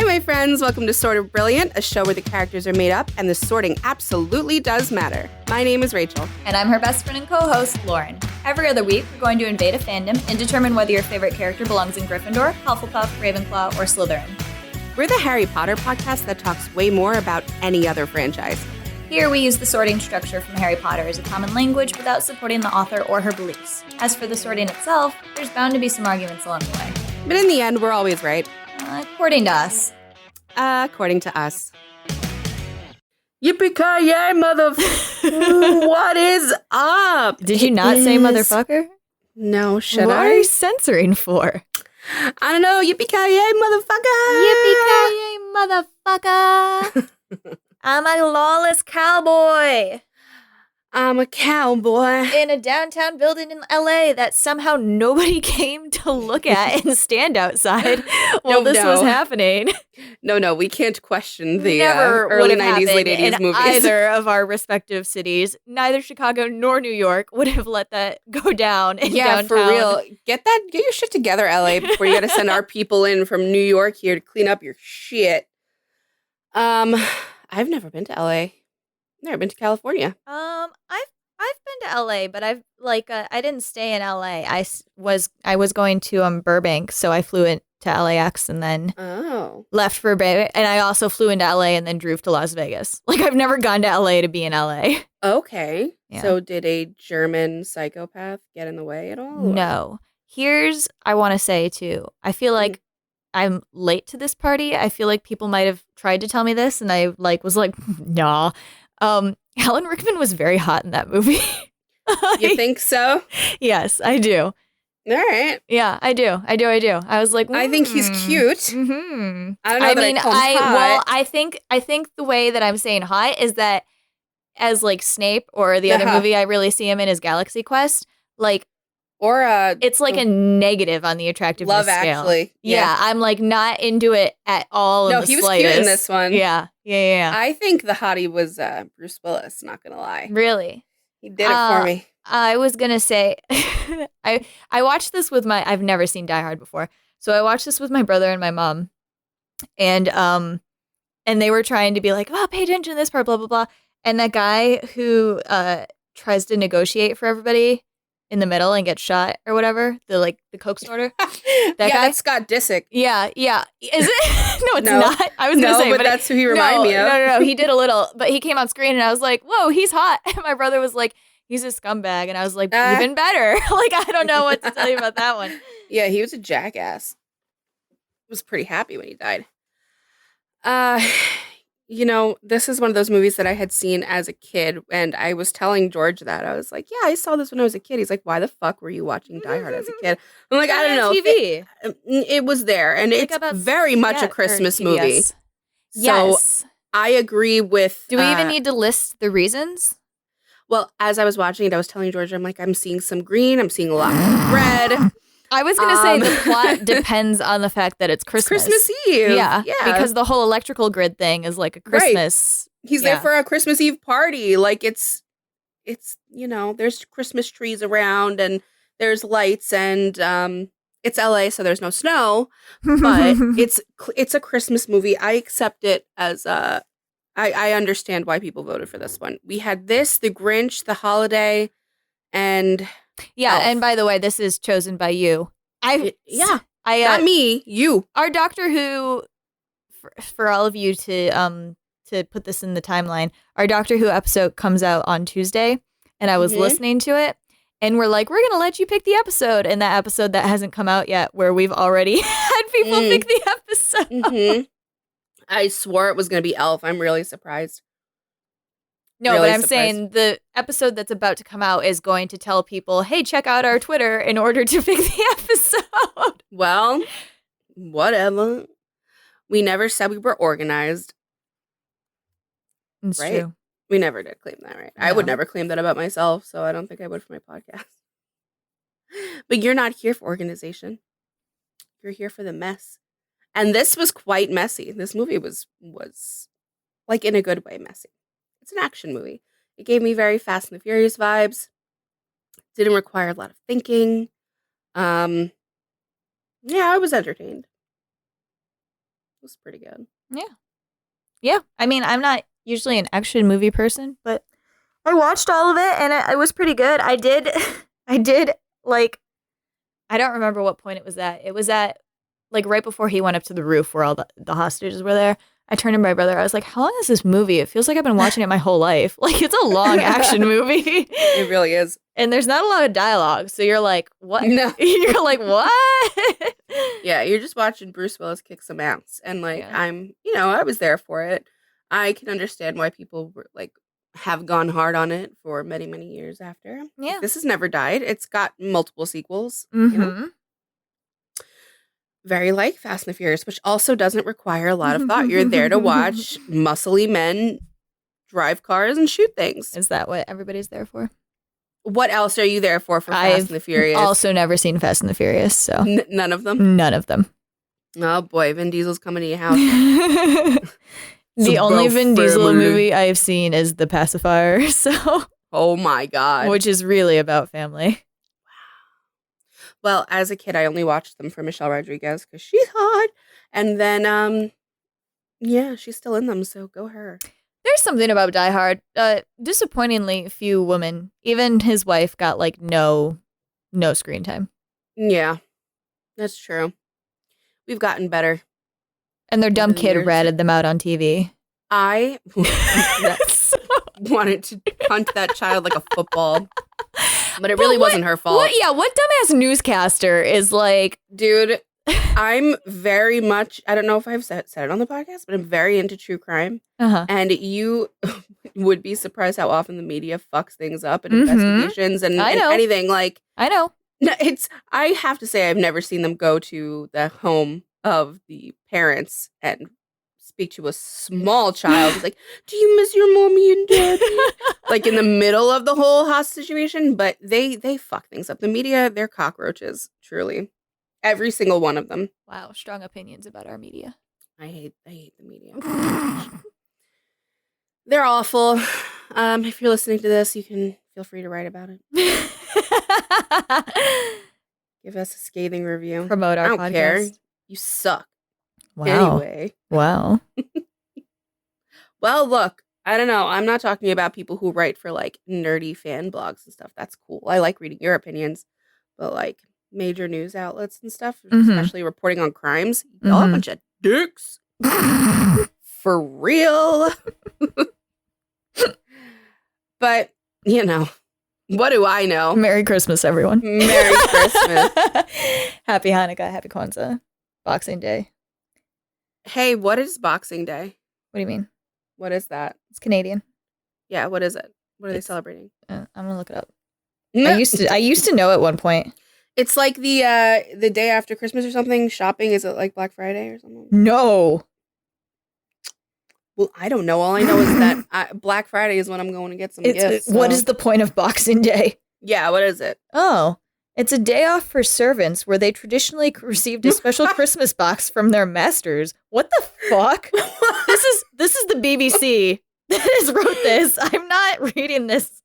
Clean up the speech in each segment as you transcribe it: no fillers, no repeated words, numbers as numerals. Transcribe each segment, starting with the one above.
Hi, my friends. Welcome to Sort of Brilliant, a show where the characters are made up and the sorting absolutely does matter. My name is Rachel. And I'm her best friend and co-host, Lauren. Every other week, we're going to invade a fandom and determine whether your favorite character belongs in Gryffindor, Hufflepuff, Ravenclaw, or Slytherin. We're the Harry Potter podcast that talks way more about any other franchise. Here, we use the sorting structure from Harry Potter as a common language without supporting the author or her beliefs. As for the sorting itself, there's bound to be some arguments along the way. But in the end, we're always right. According to us. According to us. Yippee-ki-yay, What is up? Did you not say motherfucker? No, should What I? are you censoring for? I don't know. Yippee-ki-yay, motherfucker! Yippee-ki-yay, motherfucker! I'm a lawless cowboy. I'm a cowboy. In a downtown building in LA that somehow nobody came to look at and stand outside while this was happening. No, we can't question the Never early would 90s, have late happened 80s in movies. either of our respective cities. Neither Chicago nor New York would have let that go down in downtown. For real. Get your shit together, LA, before you got to send our people in from New York here to clean up your shit. I've never been to LA. Never been to California. I've been to LA, but I didn't stay in LA. I was going to Burbank, so I flew into LAX and then left for Bay, and I also flew into LA and then drove to Las Vegas. Like, I've never gone to LA to be in LA. Okay. Yeah. So did a German psychopath get in the way at all? No. Here's I want to say too. I feel like I'm late to this party. I feel like people might have tried to tell me this, and I was like, nah. Helen Rickman was very hot in that movie. You think so? Yes, I do. All right. Yeah, I do. I was like, I think he's cute. Mm-hmm. I don't know that I call him hot. I think the way that I'm saying hot is that as like Snape or the other movie I really see him in is Galaxy Quest, like, or it's like a negative on the attractiveness Love scale. Actually. Yeah, I'm like not into it at all. No, he was cute in this one. Yeah. I think the hottie was Bruce Willis, not gonna lie. Really? He did it for me. I was gonna say I watched this with I've never seen Die Hard before. So I watched this with my brother and my mom. And they were trying to be like, oh, pay attention to this part, blah, blah, blah. And that guy who tries to negotiate for everybody in the middle and gets shot or whatever, the coke snorter. That guy? That's Scott Disick. Yeah. Is it? No, it's not. I was going to say, but that's who he reminded me of. No. He did a little, but he came on screen and I was like, whoa, he's hot. And my brother was like, he's a scumbag. And I was like, even better. Like, I don't know what to tell you about that one. Yeah, he was a jackass. Was pretty happy when he died. This is one of those movies that I had seen as a kid, and I was telling George that. I was like, yeah, I saw this when I was a kid. He's like, why the fuck were you watching Die Hard as a kid? I'm like, I don't know. TV. It was there, and it's very much a Christmas movie. Yes. So I agree with... Do we even need to list the reasons? Well, as I was watching it, I was telling George, I'm like, I'm seeing some green, I'm seeing a lot of red. I was going to say the plot depends on the fact that it's Christmas. Christmas Eve. Yeah. Because the whole electrical grid thing is like a Christmas. Right. He's there for a Christmas Eve party. Like it's there's Christmas trees around and there's lights and it's LA, so there's no snow, but it's a Christmas movie. I accept it as I understand why people voted for this one. We had this, The Grinch, The Holiday, and Elf. And by the way, this is chosen by you. Not me, you. Our Doctor Who, for all of you to put this in the timeline, our Doctor Who episode comes out on Tuesday, and I was listening to it, and we're like, we're going to let you pick the episode, and that episode that hasn't come out yet, where we've already had people pick the episode. I swore it was going to be Elf. I'm really surprised. No, really, but I'm saying the episode that's about to come out is going to tell people, hey, check out our Twitter in order to pick the episode. Well, whatever. We never said we were organized. It's right? True. We never did claim that, right? No. I would never claim that about myself, so I don't think I would for my podcast. But you're not here for organization. You're here for the mess. And this was quite messy. This movie was like in a good way messy. It's an action movie. It gave me very Fast and the Furious vibes. Didn't require a lot of thinking. Yeah, I was entertained. was pretty good. Yeah. I mean, I'm not usually an action movie person, but I watched all of it and it was pretty good. I did like, I don't remember what point it was at. It was at like right before he went up to the roof where all the hostages were there. I turned to my brother. I was like, how long is this movie? It feels like I've been watching it my whole life. Like, it's a long action movie. It really is. And there's not a lot of dialogue. So you're like, what? No. You're like, what? Yeah, you're just watching Bruce Willis kick some ass. And like, Yeah. I was there for it. I can understand why people were like have gone hard on it for many, many years after. Yeah. This has never died. It's got multiple sequels. Mm-hmm. Very like Fast and the Furious, which also doesn't require a lot of thought. You're there to watch muscly men drive cars and shoot things. Is that what everybody's there for? What else are you there for Fast and the Furious? I've also never seen Fast and the Furious, so. None of them? None of them. Oh boy, Vin Diesel's coming to your house. The only Vin Diesel movie I've seen is The Pacifier, so. Oh my God. Which is really about family. Well, as a kid, I only watched them for Michelle Rodriguez because she's hot. And then, yeah, she's still in them, so go her. There's something about Die Hard. Disappointingly few women. Even his wife got like no screen time. Yeah, that's true. We've gotten better. And their dumb kid ratted them out on TV. I wanted to punt that child like a football. But it really wasn't her fault. What dumbass newscaster is like, dude, I'm very much, I don't know if I've said it on the podcast, but I'm very into true crime. Uh-huh. And you would be surprised how often the media fucks things up in investigations and anything. Like, I know. I have to say, I've never seen them go to the home of the parents and speak to a small child. It's like, do you miss your mommy and daddy? Like in the middle of the whole hostage situation. But they fuck things up. The media, they're cockroaches, truly. Every single one of them. Wow, strong opinions about our media. I hate the media. They're awful. If you're listening to this, you can feel free to write about it. Give us a scathing review. Promote our podcast. I don't care. You suck. Wow. Anyway. Wow. Well, look, I don't know. I'm not talking about people who write for like nerdy fan blogs and stuff. That's cool. I like reading your opinions. But like major news outlets and stuff, especially reporting on crimes, y'all a bunch of dicks. For real. But, you know, what do I know? Merry Christmas, everyone. Merry Christmas. Happy Hanukkah. Happy Kwanzaa. Boxing Day. Hey, what is Boxing Day? What do you mean? What is that? It's Canadian. Yeah, what is it? What are they celebrating? I'm gonna look it up. I used to know at one point. It's like the day after Christmas or something. Shopping, is it like Black Friday or something? No. Well, I don't know. All I know is that Black Friday is when I'm going to get some gifts. So. What is the point of Boxing Day? Yeah, what is it? Oh, it's a day off for servants where they traditionally received a special Christmas box from their masters. What the fuck? This is the BBC that has wrote this. I'm not reading this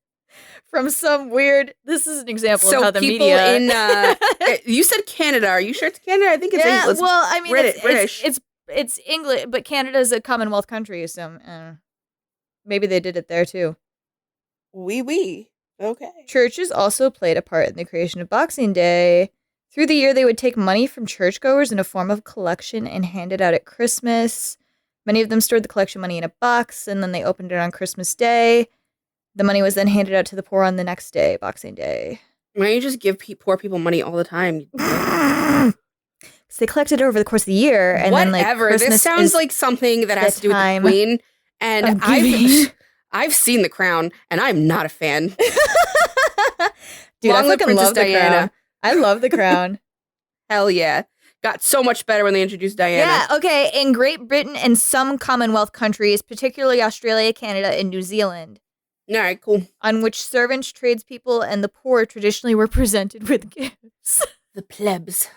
from some weird. This is an example of how the media. You said Canada. Are you sure it's Canada? I think it's English. Well, I mean, British. It's English, but Canada's a Commonwealth country, so maybe they did it there too. Oui. Okay. Churches also played a part in the creation of Boxing Day. Through the year, they would take money from churchgoers in a form of collection and hand it out at Christmas. Many of them stored the collection money in a box, and then they opened it on Christmas Day. The money was then handed out to the poor on the next day, Boxing Day. Why don't you just give poor people money all the time? So they collected it over the course of the year, and then like Christmas this sounds like something that has to do with the Queen. And I've seen The Crown, and I'm not a fan. Dude, I fucking love Diana. Crown. I love The Crown. Hell yeah. Got so much better when they introduced Diana. Yeah, okay. In Great Britain and some Commonwealth countries, particularly Australia, Canada, and New Zealand. All right, cool. On which servants, tradespeople, and the poor traditionally were presented with gifts. The plebs.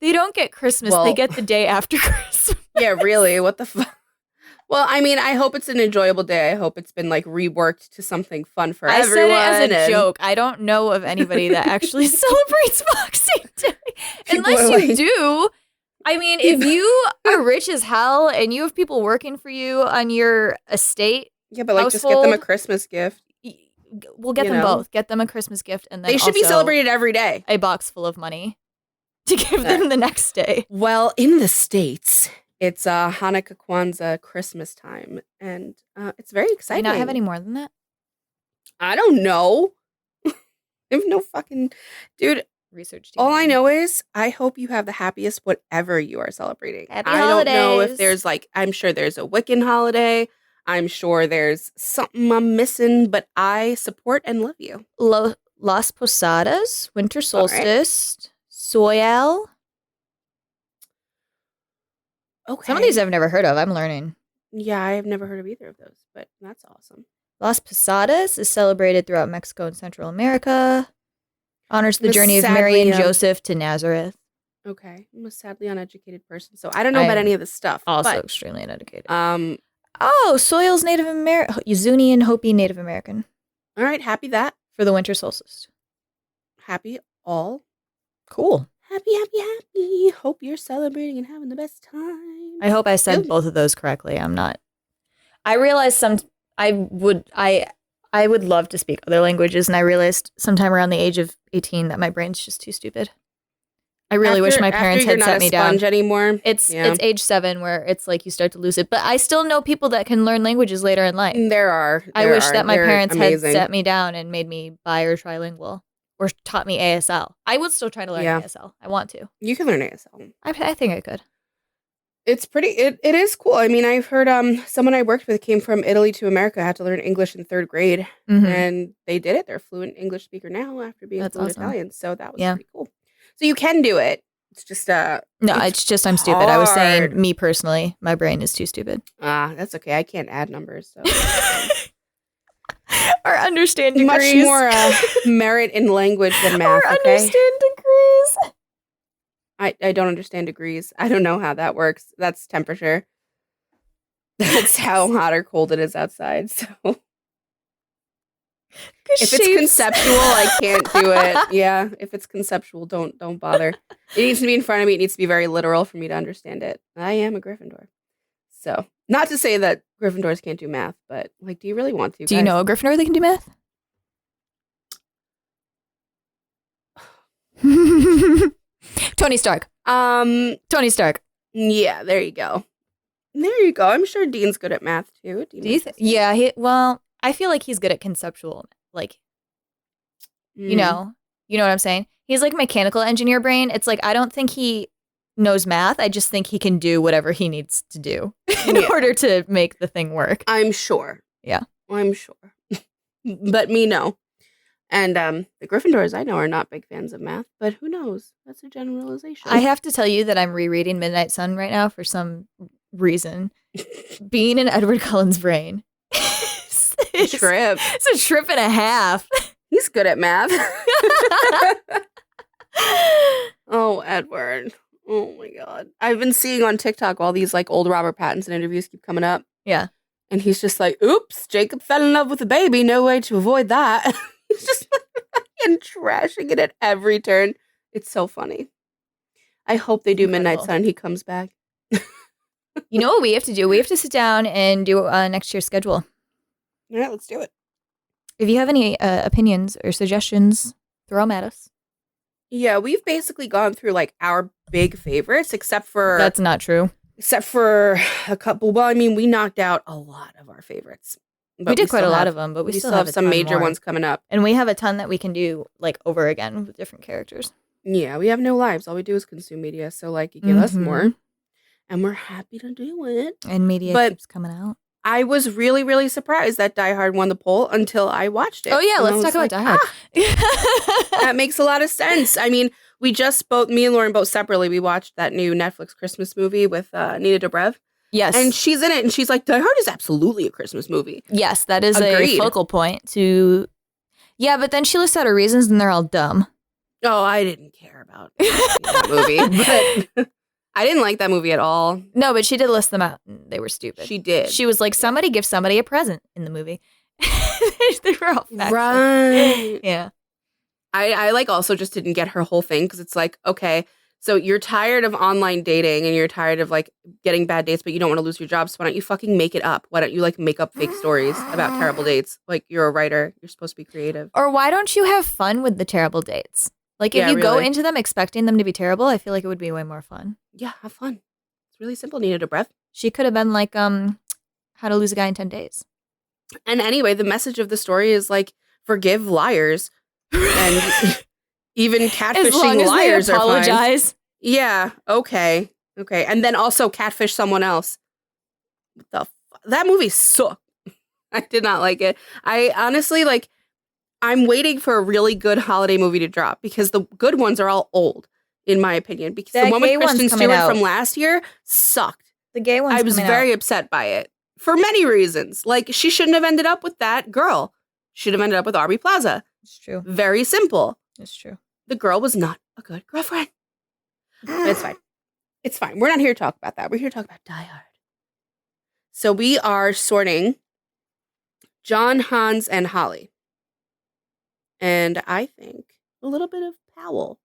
They don't get Christmas. They get the day after Christmas. Yeah, really? What the fuck? Well, I mean, I hope it's an enjoyable day. I hope it's been like reworked to something fun for everyone. I said it as a joke. I don't know of anybody that actually celebrates Boxing Day. Unless you do. I mean, if you are rich as hell and you have people working for you on your estate, Yeah, but like just get them a Christmas gift. We'll get them both. Get them a Christmas gift, and then they should be celebrated every day. A box full of money to give them the next day. Well, in the States, it's Hanukkah, Kwanzaa, Christmas time, and it's very exciting. Do you not have any more than that? I don't know. I have no fucking... Dude, research team. All I know is I hope you have the happiest whatever you are celebrating. Happy I holidays. don't know if there's like, I'm sure there's a Wiccan holiday. I'm sure there's something I'm missing, but I support and love you. Las Posadas, Winter Solstice, Soyal. Okay. Some of these I've never heard of. I'm learning. Yeah, I have never heard of either of those, but that's awesome. Las Posadas is celebrated throughout Mexico and Central America. Honors the journey of Mary and Joseph to Nazareth. Okay. I'm a sadly uneducated person, so I don't know about any of this stuff. Also extremely uneducated. Soil's Native American. Zuni and Hopi Native American. All right. Happy that. For the winter solstice. Happy all. Cool. Happy. Hope you're celebrating and having the best time. I hope I said both of those correctly. I'm not. I realized I would love to speak other languages, and I realized sometime around the age of 18 that my brain's just too stupid. I really wish my parents had set me down. Anymore. It's age 7 where it's like you start to lose it. But I still know people that can learn languages later in life. I wish that my parents had set me down and made me bi or trilingual or taught me ASL. I would still try to learn ASL. I want to. You can learn ASL. I think I could. It's pretty. It is cool. I mean, I've heard someone I worked with came from Italy to America, had to learn English in 3rd grade, and they did it. They're a fluent English speaker now after being fluent Italian. So that was pretty cool. So you can do it. It's just no. It's just I'm stupid. I was saying me personally, my brain is too stupid. That's okay. I can't add numbers. So. Or understand degrees. Much more merit in language than math. Or understand degrees. I don't understand degrees. I don't know how that works. That's temperature. That's how hot or cold it is outside. So if it's conceptual, I can't do it. Yeah, if it's conceptual, don't bother. It needs to be in front of me. It needs to be very literal for me to understand it. I am a Gryffindor. So not to say that Gryffindors can't do math, but like, do you really want to? Do you know a Gryffindor that can do math? Tony Stark. Tony Stark. Yeah, there you go. There you go. I'm sure Dean's good at math too. Do you yeah, I feel like he's good at conceptual, like, you know what I'm saying? He's like mechanical engineer brain. It's like, I don't think he knows math. I just think he can do whatever he needs to do in order to make the thing work. I'm sure. Yeah. I'm sure. But me, no. And the Gryffindors I know are not big fans of math, but who knows? That's a generalization. I have to tell you that I'm rereading Midnight Sun right now for some reason. Being in Edward Cullen's brain. It's a trip and a half. He's good at math. Oh, Edward. Oh my God. I've been seeing on TikTok all these like old Robert Pattinson interviews keep coming up. Yeah. And he's just like, oops, Jacob fell in love with a baby. No way to avoid that. He's just and trashing it at every turn. It's so funny. I hope they do Midnight Sun. He comes back. You know what we have to do? We have to sit down and do next year's schedule. All right, let's do it. If you have any opinions or suggestions, throw them at us. Yeah, we've basically gone through like our big favorites, except for... That's not true. Except for a couple. Well, I mean, we knocked out a lot of our favorites. But we did quite a lot of them, but we still have some major ones coming up. And we have a ton that we can do like over again with different characters. Yeah, we have no lives. All we do is consume media. So like, you give us more. And we're happy to do it. And media keeps coming out. I was really, really surprised that Die Hard won the poll until I watched it. Oh, yeah. Let's talk about Die Hard. That makes a lot of sense. I mean, we just me and Lauren both separately, we watched that new Netflix Christmas movie with Nina Dobrev. Yes. And she's in it and she's like, Die Hard is absolutely a Christmas movie. Yes, that is a focal point to... Yeah, but then she lists out her reasons and they're all dumb. Oh, I didn't care about that movie. But... I didn't like that movie at all. No, but she did list them out. They were stupid. She did. She was like, somebody give somebody a present in the movie. They were all facts. Right. Yeah. I like also just didn't get her whole thing because it's like, okay, So you're tired of online dating and you're tired of like getting bad dates, but you don't want to lose your job. So why don't you fucking make it up? Why don't you like make up fake stories about terrible dates? Like you're a writer. You're supposed to be creative. Or why don't you have fun with the terrible dates? Like if you go into them expecting them to be terrible, I feel like it would be way more fun. Yeah, have fun. It's really simple. Needed a breath. She could have been like, How to Lose a Guy in 10 Days. And anyway, the message of the story is like, forgive liars. And even catfishing as long as liars they apologize. are fine. Yeah, okay. And then also catfish someone else. That movie sucked. I did not like it. I honestly, like, I'm waiting for a really good holiday movie to drop because the good ones are all old, in my opinion. Because the one with Kristen Stewart from last year sucked. The gay one's I was very upset by it for many reasons. Like, she shouldn't have ended up with that girl. Should have ended up with Aubrey Plaza. It's true. Very simple. It's true. The girl was not a good girlfriend. But it's fine. It's fine. We're not here to talk about that. We're here to talk about Die Hard. So we are sorting John, Hans, and Holly. And I think a little bit of Powell.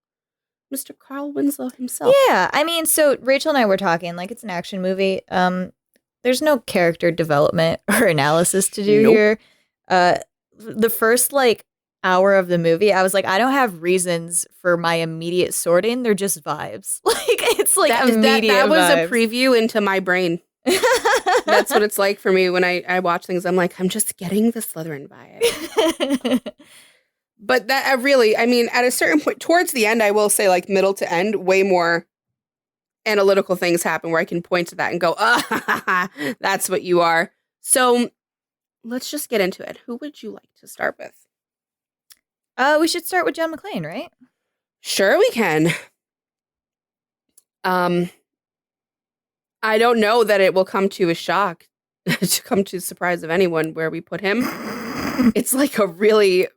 Mr. Carl Winslow himself. Yeah. I mean, so Rachel and I were talking, like, it's an action movie. There's no character development or analysis to do here. The first, like, hour of the movie, I was like, I don't have reasons for my immediate sorting. They're just vibes. Like, it's like immediate that was vibes. a preview into my brain. That's what it's like for me when I watch things. I'm like, I'm just getting the Slytherin vibe. But that really, I mean, at a certain point, towards the end, I will say, like, middle to end, way more analytical things happen where I can point to that and go, that's what you are. So let's just get into it. Who would you like to start with? We should start with John McClane, right? Sure, we can. I don't know that it will come to a shock, to come to the surprise of anyone where we put him. It's like a really...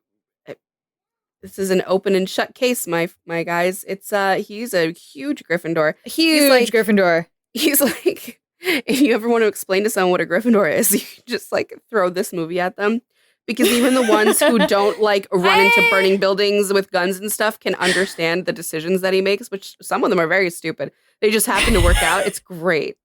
This is an open and shut case, my guys. It's he's a huge Gryffindor. Gryffindor. He's like, if you ever want to explain to someone what a Gryffindor is, you can just like throw this movie at them. Because even the ones who don't like run into burning buildings with guns and stuff can understand the decisions that he makes, which some of them are very stupid. They just happen to work out. It's great.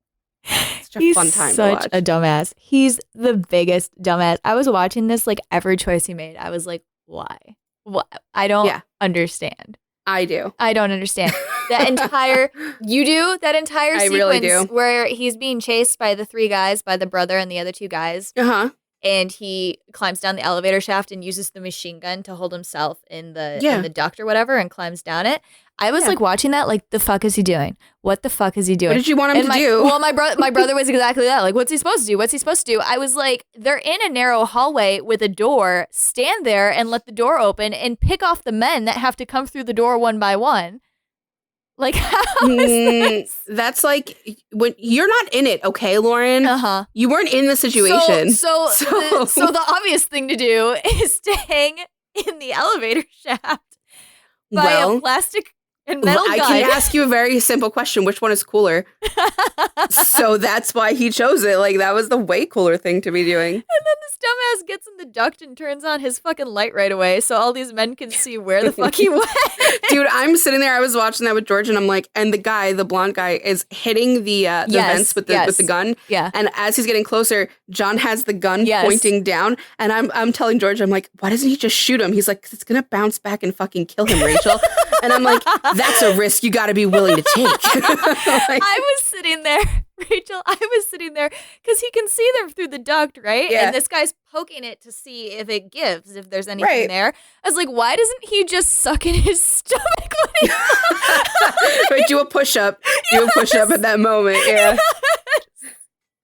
It's such a fun time to watch. He's such a dumbass. He's the biggest dumbass. I was watching this, like, every choice he made, I was like, why? What? I don't understand. I do. I don't understand. That entire sequence really do. Where he's being chased by the three guys, by the brother and the other two guys. Uh-huh. And he climbs down the elevator shaft and uses the machine gun to hold himself in the duct or whatever and climbs down it. I was like watching that, like, the fuck is he doing? What the fuck is he doing? What did you want him to do? Well, my brother was exactly that. Like, what's he supposed to do? What's he supposed to do? I was like, they're in a narrow hallway with a door. Stand there and let the door open and pick off the men that have to come through the door one by one. Like, how is this? That's like, when you're not in it, okay, Lauren? Uh-huh. You weren't in the situation. So the obvious thing to do is to hang in the elevator shaft by a plastic and metal gun. I can ask you a very simple question. Which one is cooler? So that's why he chose it. Like, that was the way cooler thing to be doing. And then this dumbass gets in the duct and turns on his fucking light right away so all these men can see where the fuck he went. Dude, I'm sitting there. I was watching that with George and I'm like, and the blonde guy is hitting the vents with the gun. Yeah. And as he's getting closer, John has the gun pointing down. And I'm telling George, I'm like, why doesn't he just shoot him? He's like, 'cause it's going to bounce back and fucking kill him, Rachel. And I'm like, that's a risk you got to be willing to take. Like, I was sitting there, Rachel, because he can see them through the duct, right? Yeah. And this guy's poking it to see if it gives, if there's anything there. I was like, why doesn't he just suck in his stomach? Right, do a push-up. Do a push-up at that moment, yeah.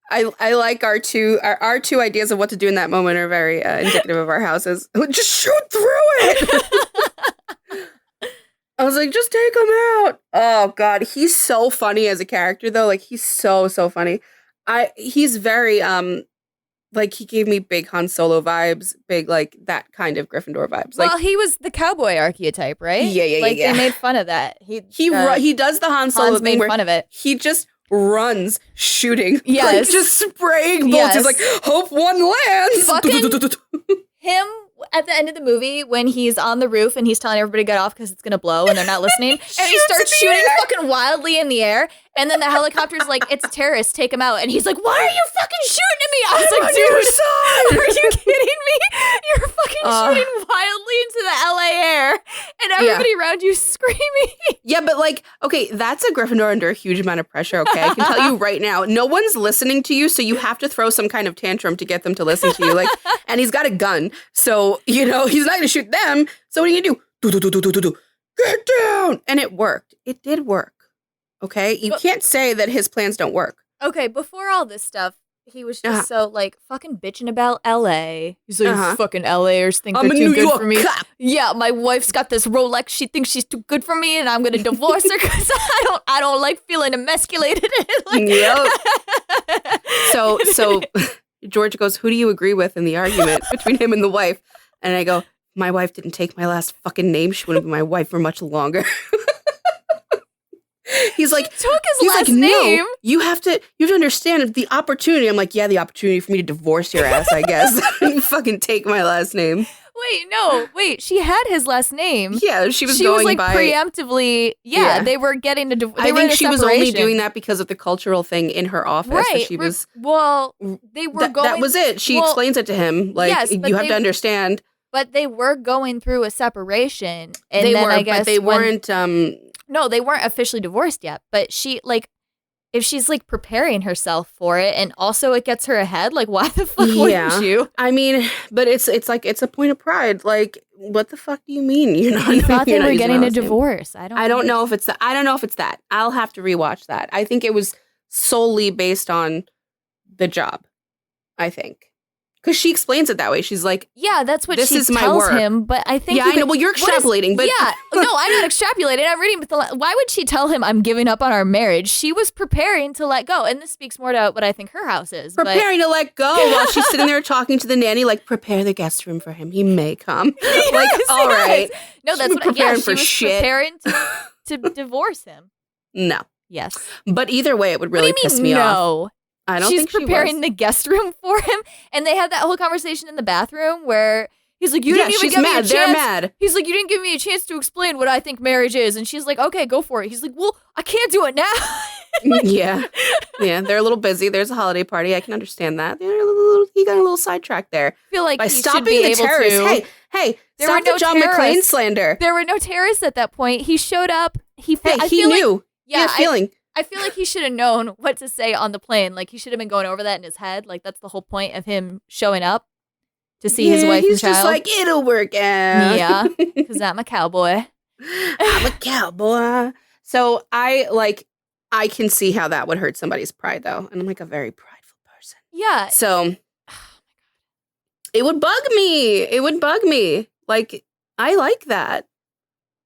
I like our two ideas of what to do in that moment are very indicative of our houses. Just shoot through it! I was like, just take him out. Oh, God. He's so funny as a character, though. Like, he's so funny. He's very, like, he gave me big Han Solo vibes, big, like, that kind of Gryffindor vibes. Like, well, he was the cowboy archetype, right? Yeah. Like, they made fun of that. He does the Han Solo thing made fun of it. He just runs shooting. Yes. Like, just spraying bullets. He's like, hope one lands. Fucking him at the end of the movie when he's on the roof and he's telling everybody to get off because it's gonna blow and they're not listening, and he starts shooting fucking wildly in the air, and then the helicopter's like, it's a terrorist, take him out, and he's like, why are you fucking shooting at me? I was like, dude, are you kidding me? You're fucking shooting wildly into the LA air and everybody around you screaming. Yeah, but like, okay, that's a Gryffindor under a huge amount of pressure, okay? I can tell you right now, no one's listening to you, so you have to throw some kind of tantrum to get them to listen to you. Like, and he's got a gun, so, you know, he's not going to shoot them. So what are you going to do? Get down! And it worked. It did work, okay? You can't say that his plans don't work. Okay, before all this stuff, he was just so, like, fucking bitching about L.A. He's like, fucking L.A.ers think they're too good for me. Yeah, my wife's got this Rolex. She thinks she's too good for me, and I'm going to divorce her because I don't like feeling emasculated. Like, yep. So George goes, who do you agree with in the argument between him and the wife? And I go, my wife didn't take my last fucking name. She wouldn't be my wife for much longer. He's like, took his last name. No, you have to understand the opportunity. I'm like, yeah, the opportunity for me to divorce your ass, I guess. Fucking take my last name. Wait, she had his last name. Yeah, she was going like by preemptively. Yeah, they were getting a divorce. I think she was only doing that because of the cultural thing in her office. Right. She was. Well, they were going. That was it. She explains it to him. Like, yes, you have to understand. But they were going through a separation, and I guess but they weren't. No, they weren't officially divorced yet. But she, like, if she's like preparing herself for it, and also it gets her ahead, like, why the fuck wouldn't you? I mean, but it's like it's a point of pride. Like, what the fuck do you mean? You're not. I thought they were getting a divorce. I don't know if it's that. I don't know if it's that. I'll have to rewatch that. I think it was solely based on the job. I think. Because she explains it that way. She's like, yeah, that's what she tells him. But I think, I know. Well, you're extrapolating, but yeah, no, I'm not extrapolating. I'm reading. Why would she tell him I'm giving up on our marriage? She was preparing to let go, and this speaks more to what I think her house is. Preparing to let go while she's sitting there talking to the nanny, like, prepare the guest room for him. He may come. Yes, like, all right. No, that's what. Yeah, she was shit. Preparing to divorce him. No. Yes. But either way, it would really piss me off. I don't think she's preparing the guest room for him, and they had that whole conversation in the bathroom where he's like, "You didn't even give me a chance." They're mad. He's like, "You didn't give me a chance to explain what I think marriage is," and she's like, "Okay, go for it." He's like, "Well, I can't do it now." Like, yeah, they're a little busy. There's a holiday party. I can understand that. He got a little sidetracked there. I feel like by he stopping should be the able terrorists. to. Hey, stop the John McClane slander. There were no terrorists at that point. He showed up. He knew. Yeah, he had a feeling. I feel like he should have known what to say on the plane. Like, he should have been going over that in his head. Like, that's the whole point of him showing up to see his wife and child. He's just like, it'll work out. Yeah, because I'm a cowboy. I'm a cowboy. So I can see how that would hurt somebody's pride, though. And I'm like a very prideful person. Yeah. So it would bug me. Like, I like that.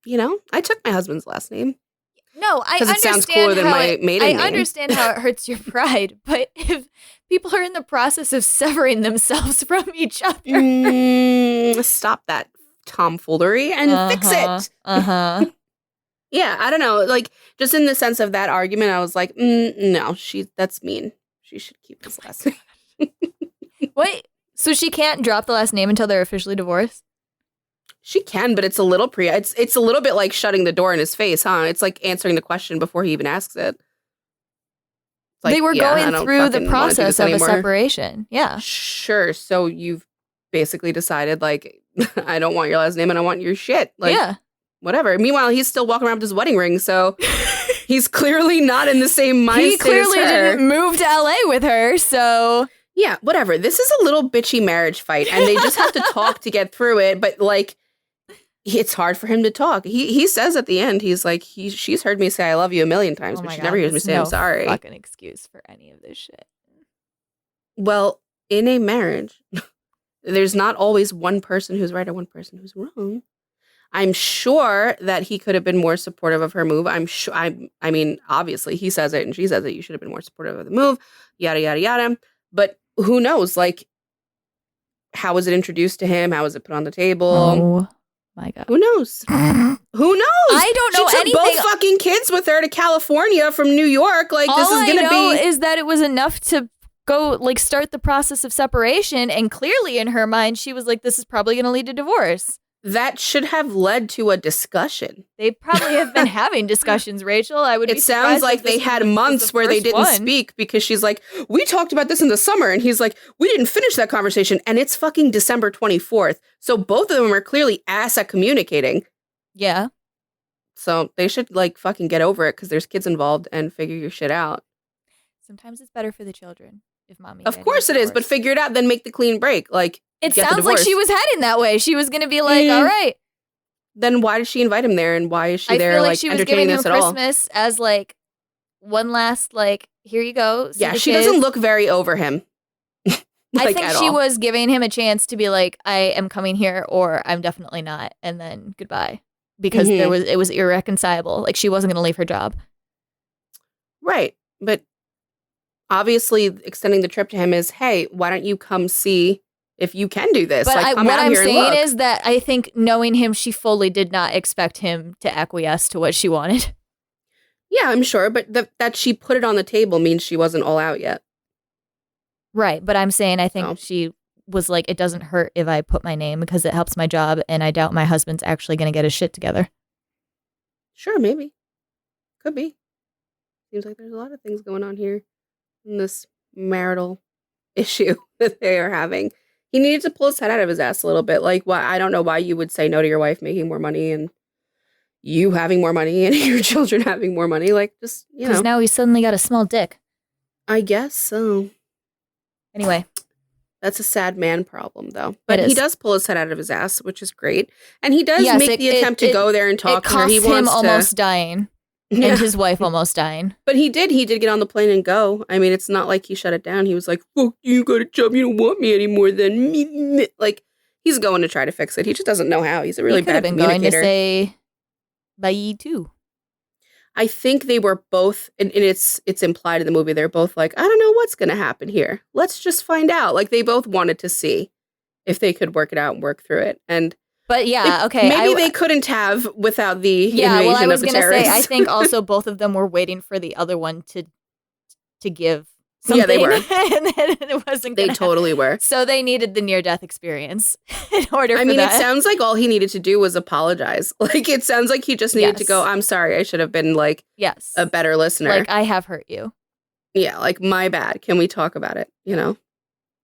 You know, I took my husband's last name. No, I understand. Because it sounds cooler than my maiden name. I understand how it hurts your pride, but if people are in the process of severing themselves from each other, stop that tomfoolery and fix it. Yeah, I don't know. Like, just in the sense of that argument, I was like, no, that's mean. She should keep his last name. Wait, so she can't drop the last name until they're officially divorced? She can, but it's a little it's a little bit like shutting the door in his face, huh? It's like answering the question before he even asks it. Like, they were going through the process of a separation. Yeah. Sure. So you've basically decided, like, I don't want your last name and I want your shit. Like, yeah. Whatever. Meanwhile, he's still walking around with his wedding ring, so he's clearly not in the same mindset. He clearly didn't move to LA with her, so yeah, whatever. This is a little bitchy marriage fight, and they just have to talk to get through it, but like, it's hard for him to talk. He says at the end, he's like, she's heard me say I love you a million times, but she never hears me say I'm sorry. Fucking excuse for any of this shit. Well, in a marriage, there's not always one person who's right or one person who's wrong. I'm sure that he could have been more supportive of her move. I'm sure. I mean, obviously, he says it and she says it. You should have been more supportive of the move. Yada yada yada. But who knows? Like, how was it introduced to him? How was it put on the table? Oh my God. Who knows? Who knows? I don't know she took anything. Both fucking kids with her to California from New York. Like, all this is going to be. Is that it was enough to go like start the process of separation. And clearly in her mind, she was like, this is probably going to lead to divorce. That should have led to a discussion. They probably have been having discussions, Rachel. It sounds like they had months where they didn't speak because she's like, we talked about this in the summer. And he's like, we didn't finish that conversation. And it's fucking December 24th. So both of them are clearly ass at communicating. Yeah. So they should like fucking get over it because there's kids involved and figure your shit out. Sometimes it's better for the children if mommy. Of course it is, but figure it out, then make the clean break. Like, it sounds like she was heading that way. She was going to be like, all right. Then why did she invite him there? And why is she there, feel like, she was entertaining giving this him at all? Christmas as, like, one last, like, here you go. Yeah, she doesn't look very over him. Like, I think she was giving him a chance to be like, I am coming here or I'm definitely not. And then goodbye. Because it was irreconcilable. Like, she wasn't going to leave her job. Right. But obviously extending the trip to him is, hey, why don't you come see if you can do this? But like, what I'm saying is that I think knowing him, she fully did not expect him to acquiesce to what she wanted. Yeah, I'm sure. But that she put it on the table means she wasn't all out yet. Right. But I'm saying I think she was like, it doesn't hurt if I put my name because it helps my job. And I doubt my husband's actually going to get his shit together. Sure, maybe. Could be. Seems like there's a lot of things going on here in this marital issue that they are having. He needed to pull his head out of his ass a little bit. Like, why? I don't know why you would say no to your wife making more money and you having more money and your children having more money. Like, just, you know. Because now he suddenly got a small dick. I guess so. Anyway. That's a sad man problem, though. But he does pull his head out of his ass, which is great. And he does make the attempt to go there and talk to her. He wants him almost dying. Yeah. And his wife almost dying. But he did get on the plane and go. I mean, it's not like he shut it down. He was like, fuck you, got a job. You don't want me anymore then. Like, he's going to try to fix it. He just doesn't know how. He's a really bad communicator. Going to say bye too. I think they were both, and it's implied in the movie, they're both like, I don't know what's going to happen here. Let's just find out. Like, they both wanted to see if they could work it out and work through it. But yeah, okay. Maybe they couldn't have without the invasion of the terrorists. I was going to say, I think also both of them were waiting for the other one to give something. Yeah, they were. And then it wasn't They totally were. So they needed the near-death experience in order for that. I mean, it sounds like all he needed to do was apologize. Like, it sounds like he just needed to go, I'm sorry, I should have been, like, a better listener. Like, I have hurt you. Yeah, like, my bad. Can we talk about it, you know?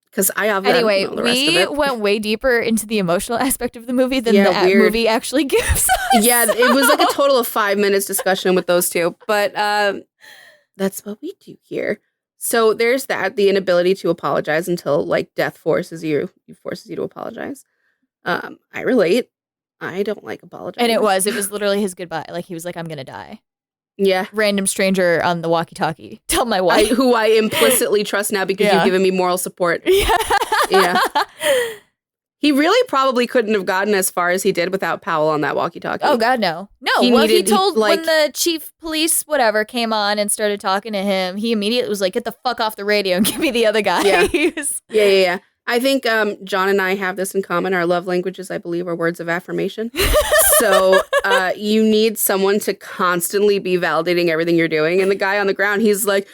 Because I have anyway, the rest of it. We went way deeper into the emotional aspect of the movie than the movie actually gives us. Yeah, it was like a total of 5 minutes discussion with those two. But that's what we do here. So there's that, the inability to apologize until, like, death forces you to apologize. I relate. I don't like apologizing. And it was literally his goodbye. Like, he was like, I'm going to die. Yeah. Random stranger on the walkie-talkie. Tell my wife. Who I implicitly trust now because you've given me moral support. Yeah. He really probably couldn't have gotten as far as he did without Powell on that walkie-talkie. Oh, God, no. No, he told when the chief police whatever came on and started talking to him, he immediately was like, get the fuck off the radio and give me the other guy. Yeah. Yeah. I think John and I have this in common. Our love languages, I believe, are words of affirmation. So you need someone to constantly be validating everything you're doing. And the guy on the ground, he's like,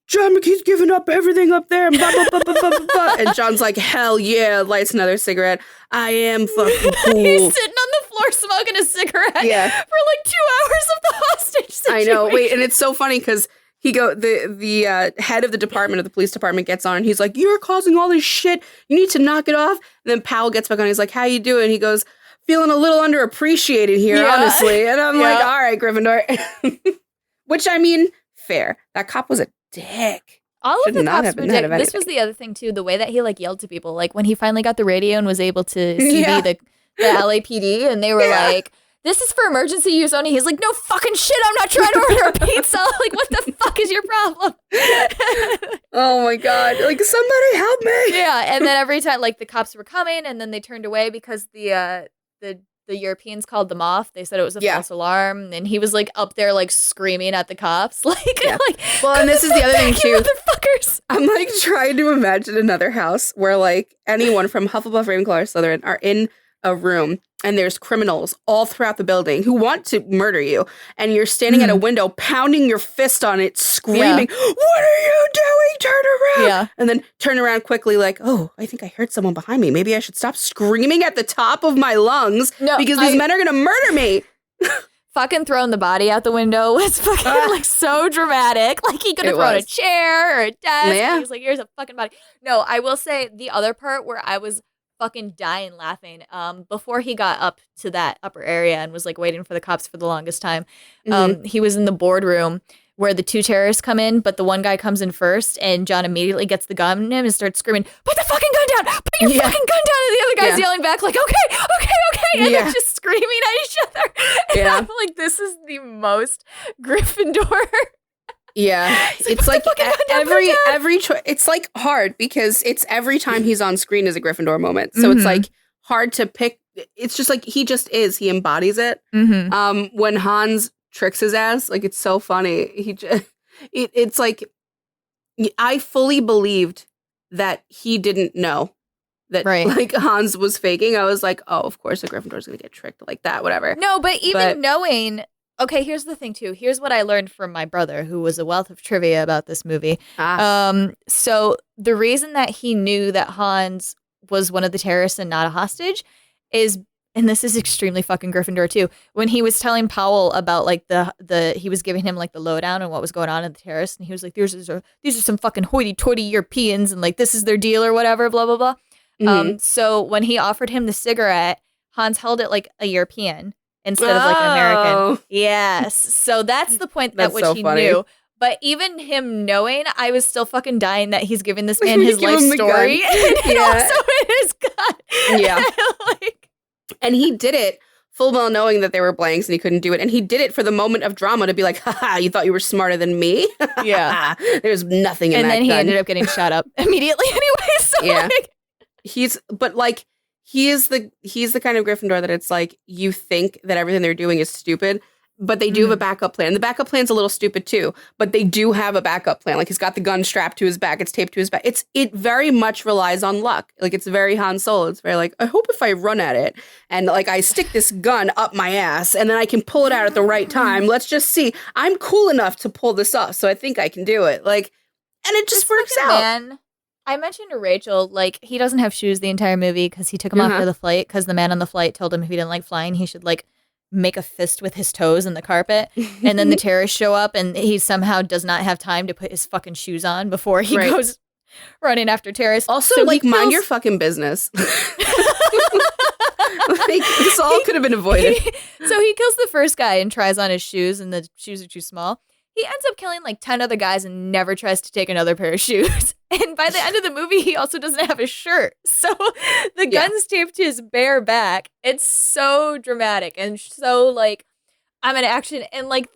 John McClane's giving up everything up there. Blah, blah, blah, blah, blah, blah, blah. And John's like, hell yeah, lights another cigarette. I am fucking cool. He's sitting on the floor smoking a cigarette for like 2 hours of the hostage situation. I know. Wait, and it's so funny because the head of the department of the police department gets on and he's like, you're causing all this shit. You need to knock it off. And then Powell gets back on. He's like, how you doing? He goes, feeling a little underappreciated here, honestly. And I'm like, all right, Gryffindor. Which, I mean, fair. That cop was a dick. All of the cops were dick. This was the other thing, too. The way that he, like, yelled to people. Like, when he finally got the radio and was able to see the LAPD and they were like, this is for emergency use only. He's like, no fucking shit, I'm not trying to order a pizza. Like, what the fuck is your problem? Oh my God. Like, somebody help me. Yeah, and then every time, like, the cops were coming and then they turned away because the Europeans called them off. They said it was a false alarm. And he was, like, up there, like, screaming at the cops. Like, well, and this is the other thing, too. Motherfuckers. I'm, like, trying to imagine another house where, like, anyone from Hufflepuff, Ravenclaw, or Slytherin are in a room and there's criminals all throughout the building who want to murder you, and you're standing at a window pounding your fist on it, screaming, what are you doing? Turn around. Yeah. And then turn around quickly like, oh, I think I heard someone behind me. Maybe I should stop screaming at the top of my lungs because these men are going to murder me. Fucking throwing the body out the window was fucking like so dramatic. Like he could have thrown a chair or a desk. Yeah. He's like, here's a fucking body. No, I will say the other part where I was fucking dying laughing before he got up to that upper area and was like waiting for the cops for the longest time. He was in the boardroom where the two terrorists come in, but the one guy comes in first, and John immediately gets the gun in him and starts screaming, put the fucking gun down, put your fucking gun down, and the other guy's yelling back like, okay, and they're just screaming at each other. And I'm like, this is the most Gryffindor. Yeah, it's like every it's like hard because it's every time he's on screen is a Gryffindor moment. So it's like hard to pick. It's just like he just is. He embodies it. When Hans tricks his ass, like it's so funny. He just it's like I fully believed that he didn't know that like Hans was faking. I was like, oh, of course, a Gryffindor's gonna get tricked like that. Whatever. No, but even knowing. Okay, here's the thing, too. Here's what I learned from my brother, who was a wealth of trivia about this movie. So the reason that he knew that Hans was one of the terrorists and not a hostage is, and this is extremely fucking Gryffindor, too, when he was telling Powell about, like, he was giving him, like, the lowdown on what was going on in the terrorists, and he was like, these are some fucking hoity-toity Europeans, and, like, this is their deal or whatever, blah, blah, blah. So when he offered him the cigarette, Hans held it like a European instead of like an American. Yes. So that's the point at which he knew. But even him knowing, I was still fucking dying that he's giving this man his life story. And also his gun. Yeah. And he did it full well knowing that they were blanks and he couldn't do it. And he did it for the moment of drama to be like, haha, you thought you were smarter than me? Yeah. There's nothing in that gun. And then he ended up getting shot up immediately anyway. So he's the kind of Gryffindor that it's like you think that everything they're doing is stupid, but they do have a backup plan. The backup plan's a little stupid too, but they do have a backup plan. Like he's got the gun strapped to his back, it's taped to his back. It very much relies on luck. Like it's very Han Solo. It's very like, I hope if I run at it and like I stick this gun up my ass and then I can pull it out at the right time. Let's just see. I'm cool enough to pull this off, so I think I can do it. Like, and it just works out. Man. I mentioned to Rachel, like, he doesn't have shoes the entire movie because he took them off for the flight because the man on the flight told him if he didn't like flying, he should, like, make a fist with his toes in the carpet. And then the terrorists show up and he somehow does not have time to put his fucking shoes on before he goes running after terrorists. Also, so like, mind your fucking business. Like, this all could have been avoided. So he kills the first guy and tries on his shoes and the shoes are too small. He ends up killing like 10 other guys and never tries to take another pair of shoes. And by the end of the movie, he also doesn't have a shirt. So the gun's taped to his bare back. It's so dramatic and so like, I'm in action. And like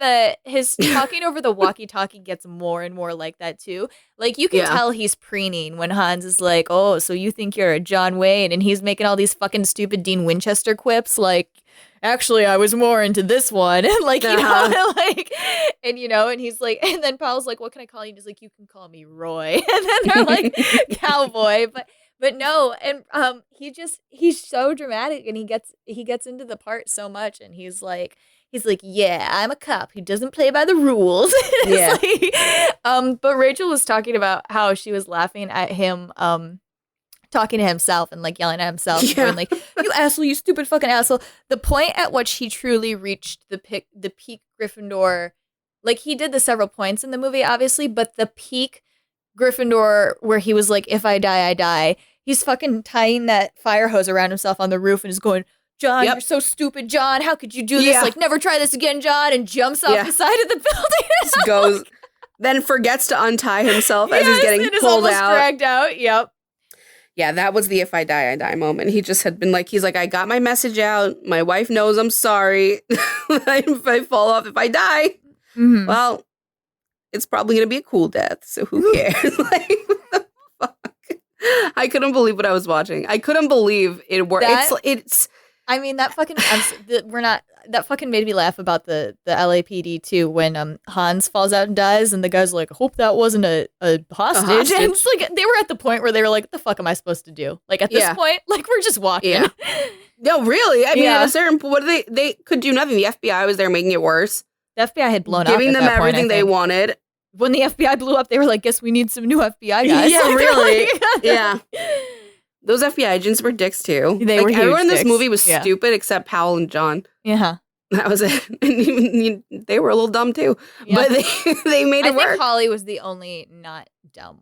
his talking over the walkie-talkie gets more and more like that too. Like you can tell he's preening when Hans is like, oh, so you think you're a John Wayne? And he's making all these fucking stupid Dean Winchester quips like, actually, I was more into this one. Like, you know, like, and, you know, and he's like, and then Powell's like, what can I call you? And he's like, you can call me Roy. And then they're like, cowboy. But no. And he's so dramatic and he gets into the part so much. And he's like, yeah, I'm a cop who doesn't play by the rules. But Rachel was talking about how she was laughing at him, talking to himself and like yelling at himself and going like, you asshole, you stupid fucking asshole. The point at which he truly reached the peak Gryffindor, like he did the several points in the movie, obviously, but the peak Gryffindor where he was like, if I die, I die. He's fucking tying that fire hose around himself on the roof and is going, John, you're so stupid, John. How could you do this? Like, never try this again, John. And jumps off the side of the building. Just goes, then forgets to untie himself as he's getting pulled out. Dragged out. Yep. Yeah, that was the if I die, I die moment. He just had been like, he's like, I got my message out. My wife knows I'm sorry. If I fall off, if I die, well, it's probably going to be a cool death. So who cares? Like, what the fuck? I couldn't believe what I was watching. I couldn't believe it worked. It's. I mean, that fucking, we're not, that fucking made me laugh about the LAPD too when Hans falls out and dies and the guy's like, hope that wasn't a hostage. And it's like they were at the point where they were like, what the fuck am I supposed to do? Like at this point, like we're just walking. Yeah. No, really. I mean, at a certain point, they could do nothing. The FBI was there making it worse. The FBI had blown up. Giving them everything they wanted. When the FBI blew up, they were like, guess we need some new FBI guys. Yeah, really. Yeah. Those FBI agents were dicks too. They were huge everyone in this dicks. movie was stupid except Powell and John. Yeah. That was it. And even, they were a little dumb too. Yeah. But they made it work. I think Holly was the only not dumb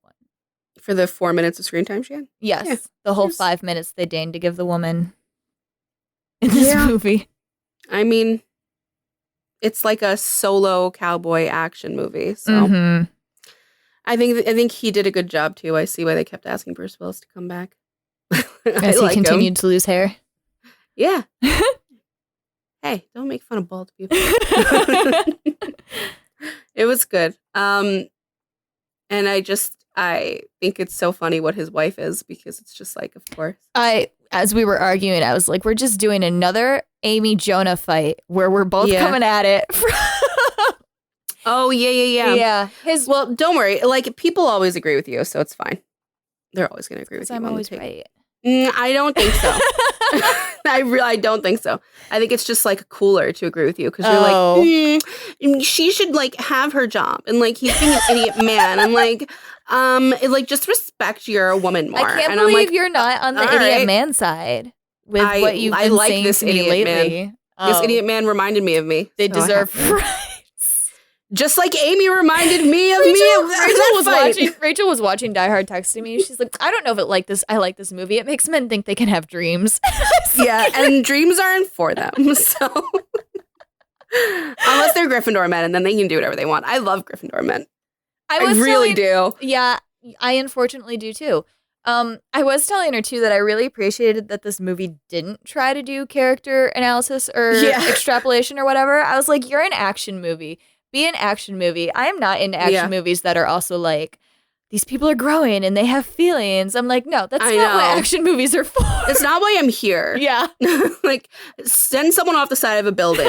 one. For the 4 minutes of screen time she had? Yes. Yeah. The whole 5 minutes they deigned to give the woman in this movie. I mean, it's like a solo cowboy action movie. So I think he did a good job too. I see why they kept asking Bruce Willis to come back. As he continued to lose hair. Yeah. Hey, don't make fun of bald people. It was good. And I think it's so funny what his wife is because it's just like, of course. As we were arguing, I was like, we're just doing another Amy Jonah fight where we're both coming at it. Oh, yeah. Yeah. Well, don't worry. Like, people always agree with you, so it's fine. They're always going to agree with you. I'm always right. I don't think so. I don't think so. I think it's just like cooler to agree with you because you're like, she should like have her job and like he's being an idiot man and like just respect your woman more. I can't and believe I'm like, you're not on the idiot man side with what you've been like saying this to me idiot lately. Man. This idiot man reminded me of me. They deserve rights. Just like Amy reminded me of Rachel was watching Die Hard texting me. She's like, I don't know if I like this movie. It makes men think they can have dreams. Yeah, and dreams aren't for them. So unless they're Gryffindor men, and then they can do whatever they want. I love Gryffindor men. I really do. Yeah, I unfortunately do too. I was telling her too that I really appreciated that this movie didn't try to do character analysis or extrapolation or whatever. I was like, you're an action movie. Be an action movie. I am not into action movies that are also like, these people are growing and they have feelings. I'm like, no, that's not what action movies are for. That's not why I'm here. Yeah. Like, send someone off the side of a building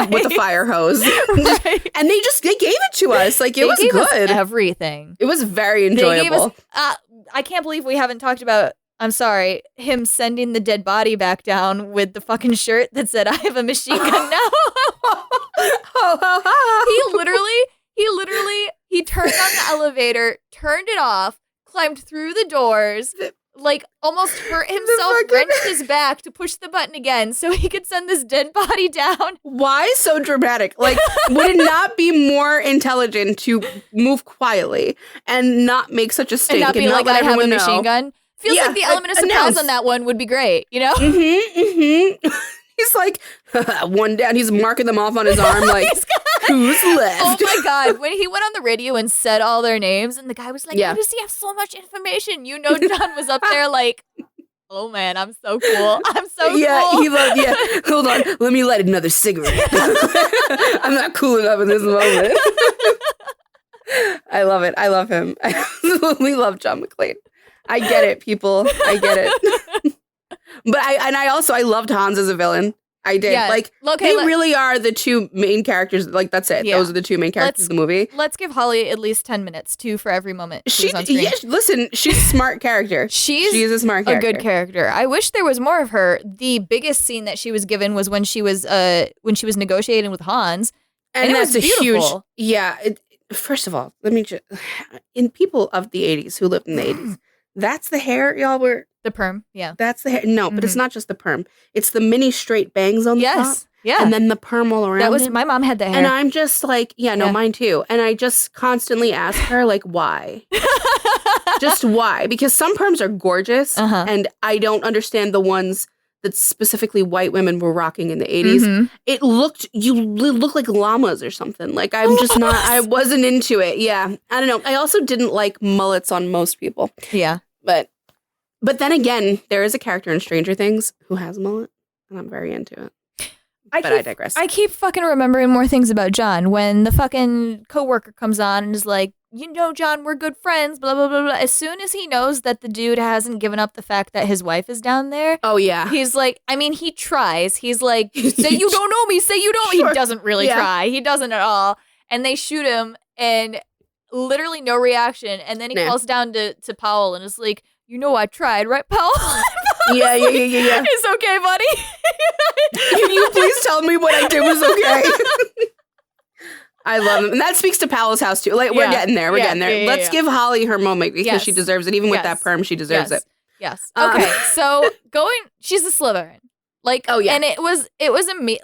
with a fire hose. Right. And they gave it to us. Like, it was good. Everything. It was very enjoyable. I can't believe we haven't talked about, I'm sorry, him sending the dead body back down with the fucking shirt that said, I have a machine gun now. He turned on the elevator, turned it off, climbed through the doors, like almost hurt himself, wrenched his back to push the button again so he could send this dead body down. Why so dramatic? Like, would it not be more intelligent to move quietly and not make such a stink and not be like, I have a machine gun? Feels like the element of surprise on that one would be great, you know? He's like, one down. He's marking them off on his arm like, who's left? Oh my God. When he went on the radio and said all their names and the guy was like, how does he have so much information? You know, John was up there like, oh man, I'm so cool. I'm so cool. Hold on. Let me light another cigarette. I'm not cool enough in this moment. I love it. I love him. I absolutely love John McClane. I get it, people. I get it. But I loved Hans as a villain. I did. Yeah. Like, they really are the two main characters. Like, that's it. Yeah. Those are the two main characters of the movie. Let's give Holly at least 10 minutes, 2 for every moment she's on screen. Listen, she's a smart character. She is a smart character. A good character. I wish there was more of her. The biggest scene that she was given was when she was negotiating with Hans. And that's a huge... Yeah. First of all, let me just... In people of the 80s who lived in the 80s, that's the hair y'all were... The perm, yeah. That's the hair. No, but it's not just the perm. It's the mini straight bangs on the top. Yeah. And then the perm all around. My mom had that hair. And I'm just like, mine too. And I just constantly ask her, like, why? Just why? Because some perms are gorgeous. And I don't understand the ones that specifically white women were rocking in the 80s. You look like llamas or something. Like, I'm just not, I wasn't into it. Yeah. I don't know. I also didn't like mullets on most people. Yeah. But then again, there is a character in Stranger Things who has a mullet, and I'm very into it. I digress. I keep fucking remembering more things about John when the fucking coworker comes on and is like, John, we're good friends, blah, blah, blah, blah. As soon as he knows that the dude hasn't given up the fact that his wife is down there. Oh, yeah. He's like, I mean, he tries. He's like, say you don't know me, say you don't. Sure. He doesn't really try. He doesn't at all. And they shoot him and literally no reaction. And then he calls down to Powell and is like, I tried, right, Powell? Yeah. It's okay, buddy. Can you please tell me what I did was okay? I love him. And that speaks to Powell's house, too. Like, we're getting there. We're getting there. Let's give Holly her moment because she deserves it. Even with that perm, she deserves it. Yes. Okay. So she's a Slytherin. Like, oh, yeah. And it was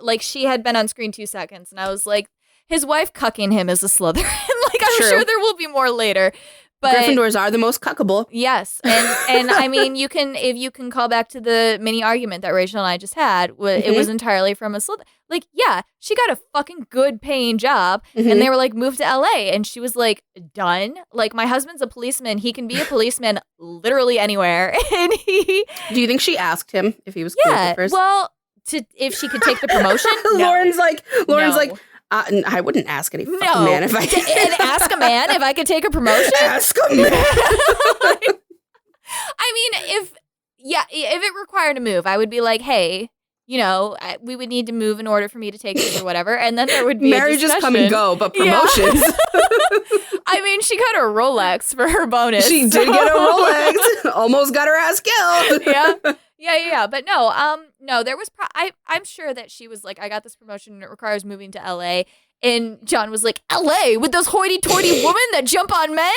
like she had been on screen 2 seconds. And I was like, his wife cucking him is a Slytherin. Like, I'm sure there will be more later. But Gryffindors are the most cuckable. Yes. And I mean, if you can call back to the mini argument that Rachel and I just had, it was entirely from a Slytherin. Like, yeah, she got a fucking good paying job and they were like, move to LA. And she was like, done. Like, my husband's a policeman. He can be a policeman literally anywhere. And do you think she asked him if he was cool at first? Well, if she could take the promotion? No. Lauren's like, I wouldn't ask any fucking man if I could. And ask a man if I could take a promotion? Ask a man. I mean, if it required a move, I would be like, hey, we would need to move in order for me to take this or whatever. And then there would be marriages come and go, but promotions. I mean, she got a Rolex for her bonus. She did get a Rolex. Almost got her ass killed. Yeah. But no, there was, I'm sure that she was like, I got this promotion and it requires moving to LA. And John was like, LA with those hoity-toity women that jump on men?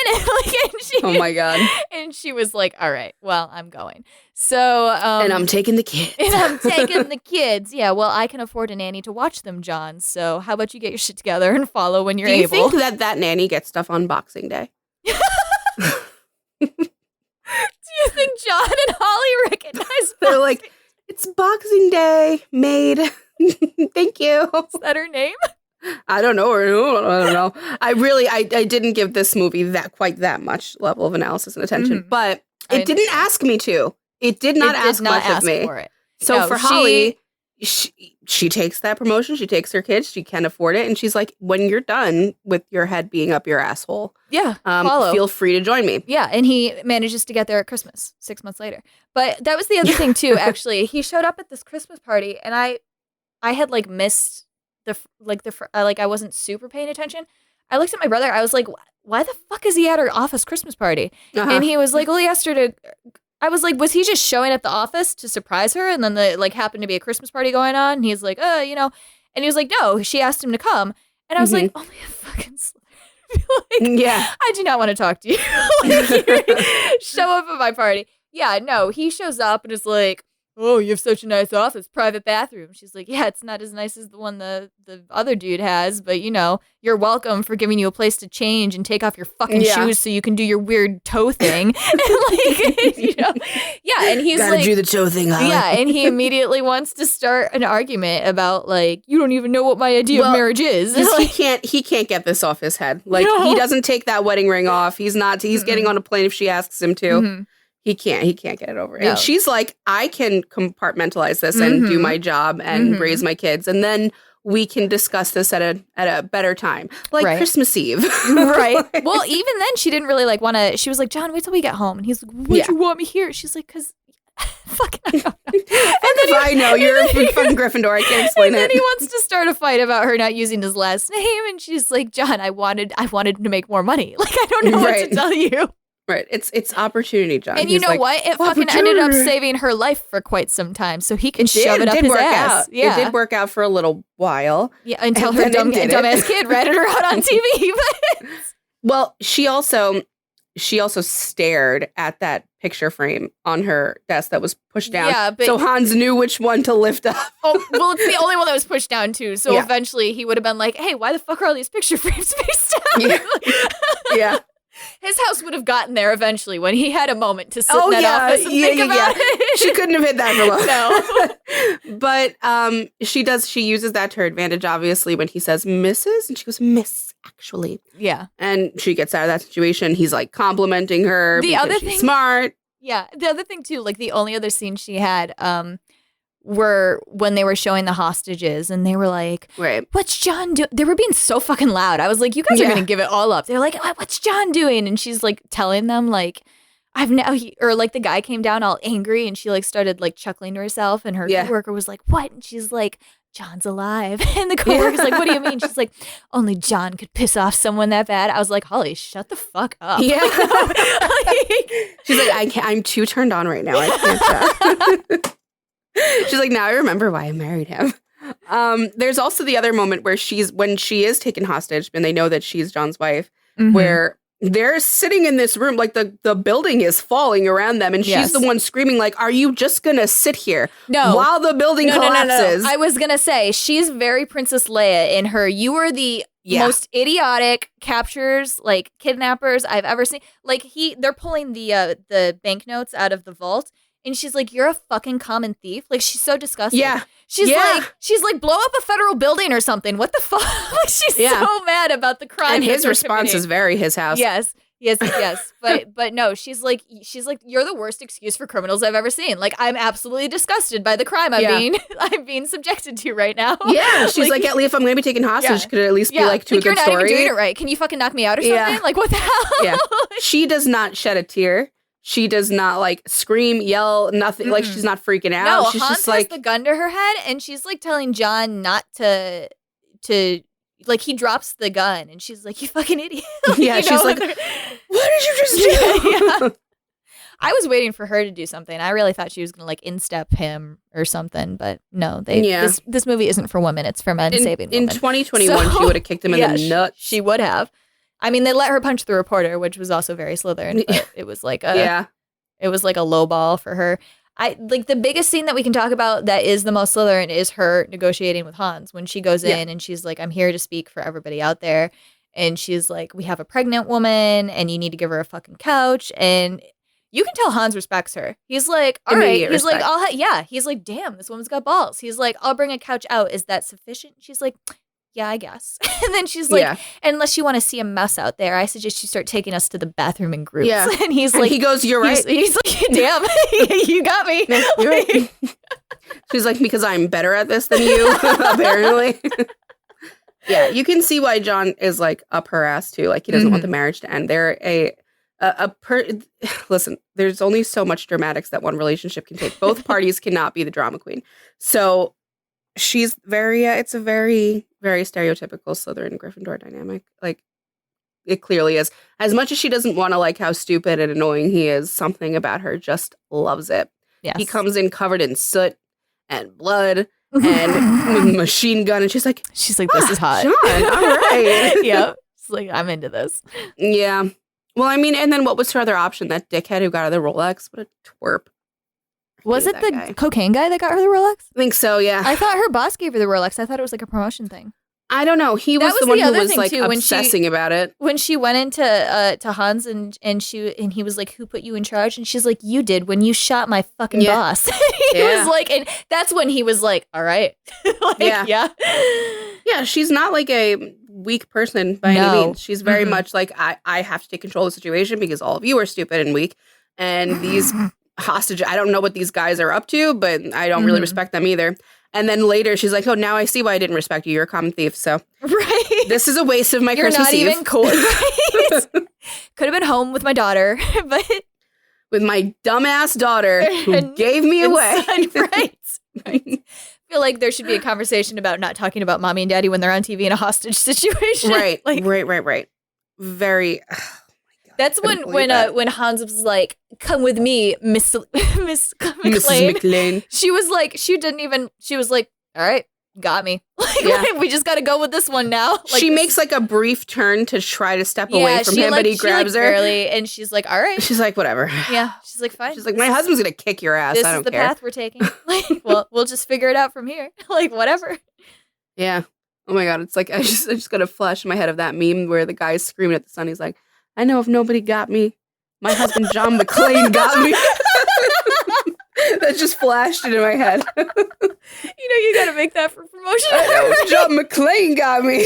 Oh my God. And she was like, all right, well, I'm going. So, and I'm taking the kids. Yeah, well, I can afford a nanny to watch them, John. So how about you get your shit together and follow when you're able? Do you think that nanny gets stuff on Boxing Day? Do you think John and Holly recognize They're like, it's Boxing Day, maid. Thank you. Is that her name? I don't know. I don't know. I didn't give this movie quite that much level of analysis and attention, but it didn't ask me to. It did not ask much of me. For it. So for Holly, she takes that promotion. She takes her kids. She can afford it. And she's like, when you're done with your head being up your asshole, feel free to join me. Yeah. And he manages to get there at Christmas 6 months later. But that was the other thing, too, actually. He showed up at this Christmas party and I had like missed I wasn't super paying attention. I looked at my brother. I was like, why the fuck is he at our office Christmas party? And he was like, well, he asked her to. I was like, was he just showing at the office to surprise her? And then happened to be a Christmas party going on. And he's like, and he was like, no, she asked him to come. And I was like, only a fucking I do not want to talk to you. Show up at my party. Yeah, no, he shows up and is like, oh, you have such a nice office, private bathroom. She's like, yeah, it's not as nice as the one the other dude has, but you're welcome for giving you a place to change and take off your fucking shoes so you can do your weird toe thing. And he's gotta do the toe thing, Holly. Yeah, and he immediately wants to start an argument about you don't even know what my idea of marriage is. He can't get this off his head. He doesn't take that wedding ring off. He's getting on a plane if she asks him to. Mm-hmm. He can't get it over. No. And she's like, I can compartmentalize this and do my job and raise my kids. And then we can discuss this at a better time. Christmas Eve. Right. Well, even then she didn't really want to, she was like, John, wait till we get home. And he's like, why'd you want me here? She's like, because fucking I don't know. I know, you're a fucking Gryffindor. I can't explain it. And then he wants to start a fight about her not using his last name. And she's like, John, I wanted to make more money. I don't know what to tell you. Right. It's opportunity, John. And you know what? It fucking ended up saving her life for quite some time, so he can shove it up his ass. Yeah. It did work out for a little while. Yeah, until her dumbass kid ratted her out on TV. Well, she also stared at that picture frame on her desk that was pushed down. Yeah, but so Hans knew which one to lift up. Oh, well, it's the only one that was pushed down too. So eventually he would have been like, hey, why the fuck are all these picture frames face down? Yeah. His house would have gotten there eventually when he had a moment to sit in that office and think about it. She couldn't have hit that for long. No. But she uses that to her advantage, obviously, when he says Mrs. And she goes, Miss, actually. Yeah. And she gets out of that situation. He's complimenting her because she's smart. Yeah. The other thing, too, the only other scene she had were when they were showing the hostages and they were like, Right. what's John doing? They were being so fucking loud. I was like, you guys are going to give it all up. They're like, what's John doing? And she's like telling them like, or like the guy came down all angry and she like started like chuckling to herself and her coworker was like, what? And she's like, John's alive. And the coworker's like, what do you mean? She's like, only John could piss off someone that bad. I was like, Holly, shut the fuck up. Yeah. She's like, I'm too turned on right now. I can't. She's like, now I remember why I married him. There's also the other moment where when she is taken hostage and they know that she's John's wife, where they're sitting in this room, like the building is falling around them, and she's the one screaming, like, are you just gonna sit here while the building collapses? No. I was gonna say, she's very Princess Leia in her, you are the most idiotic captures, like, kidnappers I've ever seen. Like, they're pulling the banknotes out of the vault, and she's like, you're a fucking common thief. Like, she's so disgusting. Yeah. She's like, blow up a federal building or something. What the fuck? Like, she's so mad about the crime. And his response is very his house. Yes. But no, she's like, you're the worst excuse for criminals I've ever seen. Like, I'm absolutely disgusted by the crime I'm being subjected to right now. Yeah. She's like, at least if I'm going to be taken hostage, could it at least be like to a good story? You're not even doing it right. Can you fucking knock me out or something? Yeah. Like, what the hell? Yeah. She does not shed a tear. She does not like scream, yell, nothing. Like, she's not freaking out. No, she's Hans just like has the gun to her head, and she's like telling John not to like, he drops the gun, and she's like, you fucking idiot. Yeah, she's like, what did you just do? Yeah. I was waiting for her to do something. I really thought she was gonna like instep him or something, but no. This movie isn't for women; it's for men saving women. In 2021, she would have kicked him in the nuts. She would have. I mean, they let her punch the reporter, which was also very Slytherin, but it was like it was like a low ball for her. Like, the biggest scene that we can talk about that is the most Slytherin is her negotiating with Hans when she goes in and she's like, I'm here to speak for everybody out there. And she's like, we have a pregnant woman and you need to give her a fucking couch. And you can tell Hans respects her. He's like, all right. He's like, he's like, damn, this woman's got balls. He's like, I'll bring a couch out. Is that sufficient? She's like, yeah, I guess. And then she's like, unless you want to see a mess out there, I suggest you start taking us to the bathroom in groups. Yeah. And he's like, he goes, you're right. He's like, damn, you got me. No, you're right. She's like, because I'm better at this than you, apparently. Yeah, you can see why John is like up her ass too. Like, he doesn't want the marriage to end. Listen, there's only so much dramatics that one relationship can take. Both parties cannot be the drama queen. So she's it's a very, very stereotypical Slytherin Gryffindor dynamic. Like, it clearly is. As much as she doesn't want to like how stupid and annoying he is, something about her just loves it. Yes. He comes in covered in soot and blood and with a machine gun, and she's like, this is hot. John, all right. Yeah. She's like, I'm into this. Yeah. Well, I mean, and then what was her other option? That dickhead who got her the Rolex? What a twerp. Was it the cocaine guy that got her the Rolex? I think so, yeah. I thought her boss gave her the Rolex. I thought it was like a promotion thing. I don't know. He was the one who was like obsessing about it. When she went into to Hans and he was like, who put you in charge? And she's like, you did when you shot my fucking boss. He was like, and that's when he was like, all right. Yeah, she's not like a weak person by any means. She's very much like, I have to take control of the situation because all of you are stupid and weak. And these hostage, I don't know what these guys are up to, but I don't really respect them either. And then later she's like, oh, now I see why I didn't respect you. You're a common thief. So this is a waste of my Christmas Eve. You're not even cool. Right? Could have been home with my daughter, but with my dumbass daughter who gave me away. Right. I feel like there should be a conversation about not talking about mommy and daddy when they're on TV in a hostage situation. Right. Like, right. Very. That's when Hans was like, come with me, Miss McClane. She was like, she was like, all right, got me. Like, we just got to go with this one now. Like, she makes like a brief turn to try to step away from him, but he grabs her. Barely, and she's like, all right. She's like, whatever. Yeah. She's like, fine. She's like, my husband's going to kick your ass. I don't care. This is the path we're taking. Like, well, we'll just figure it out from here. Like, whatever. Yeah. Oh my God. It's like, I just got a flash in my head of that meme where the guy's screaming at the sun. He's like, I know if nobody got me, my husband John McClane got me. That just flashed into my head. You gotta make that for promotion. I know if John McClane got me.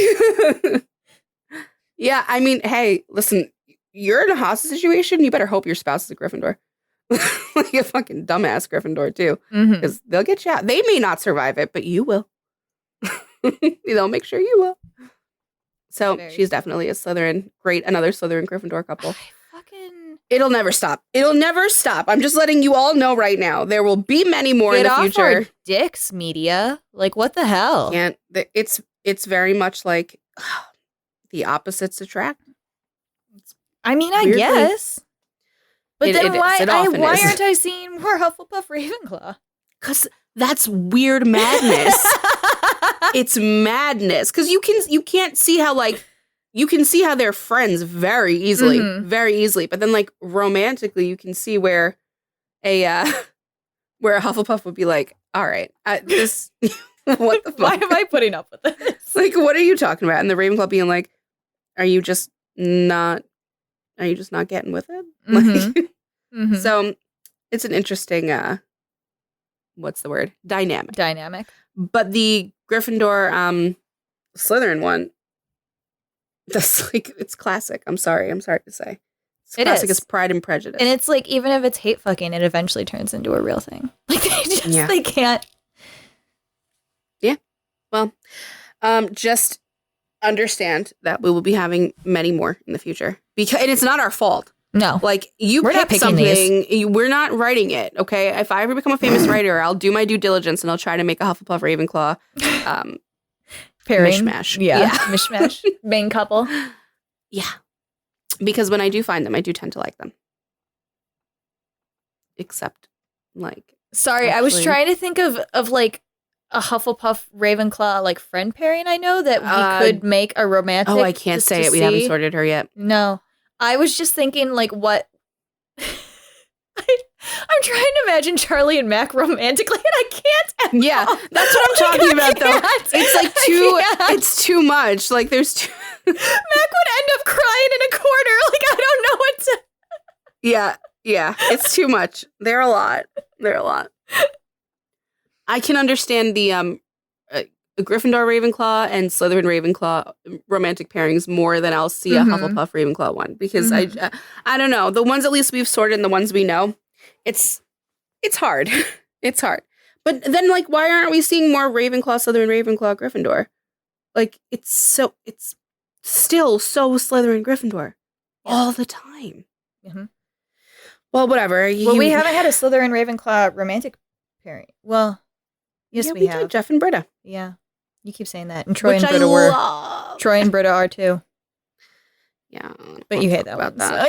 Yeah, I mean, hey, listen, you're in a hostage situation. You better hope your spouse is a Gryffindor. Like a fucking dumbass Gryffindor too, Mhm. because they'll get you out. They may not survive it, but you will. They'll make sure you will. So Very she's true. definitely a Slytherin. Great, another Slytherin Gryffindor couple. I fucking It'll never stop. It'll never stop. I'm just letting you all know right now. There will be many more get in the off future. our dicks, media. Like, what the hell? Can't. It's very much like the opposites attract. I mean, I Weirdly. guess. But It then is. why It often why is. aren't I seeing more Hufflepuff Ravenclaw? Because that's weird madness. It's madness. Because you can't see how, like, you can see how they're friends very easily. Mhm. Very easily. But then, like, romantically, you can see where a Hufflepuff would be like, all right, this, what the fuck? Why am I putting up with this? Like, what are you talking about? And the Ravenclaw being like, are you just not getting with it? Mhm. Like, Mhm. so it's an interesting, what's the word? Dynamic. But the Gryffindor, Slytherin one, that's like, it's classic. I'm sorry to say. It's It classic is. as Pride and Prejudice. And it's like, even if it's hate fucking, it eventually turns into a real thing. Like, they can't. Well, just understand that we will be having many more in the future. And it's not our fault. No. Like, you We're not pick picking something, we're not writing it, okay? If I ever become a famous writer, I'll do my due diligence and I'll try to make a Hufflepuff Ravenclaw Pairing. mishmash. Yeah. Mishmash. Main couple. Yeah. Because when I do find them, I do tend to like them. Except, like... Sorry, I was Actually- trying to think of like a Hufflepuff Ravenclaw like friend pairing. I know that we could make a romantic. Oh, I can't just say to it. We haven't see. sorted her yet. No, I was just thinking like what. I'm trying to imagine Charlie and Mac romantically, and I can't. Yeah, that's what I'm talking about, though. It's like it's too much. Like, there's too... Mac would end up crying in a corner. Like, I don't know what to. Yeah, it's too much. They're a lot. I can understand the Gryffindor Ravenclaw and Slytherin Ravenclaw romantic pairings more than I'll see a Hufflepuff Ravenclaw one, because I don't know, the ones at least we've sorted and the ones we know, it's hard. It's hard. But then, like, why aren't we seeing more Ravenclaw, Slytherin, Ravenclaw, Gryffindor? Like, it's still so Slytherin, Gryffindor all the time. Mhm. Well, whatever. Well, we haven't had a Slytherin Ravenclaw romantic pairing. Well, yes, we have. Did, Jeff and Britta. Yeah, you keep saying that, and Troy Which and I Britta were. love. Troy and Britta are too. Yeah, But you hate that about one. that.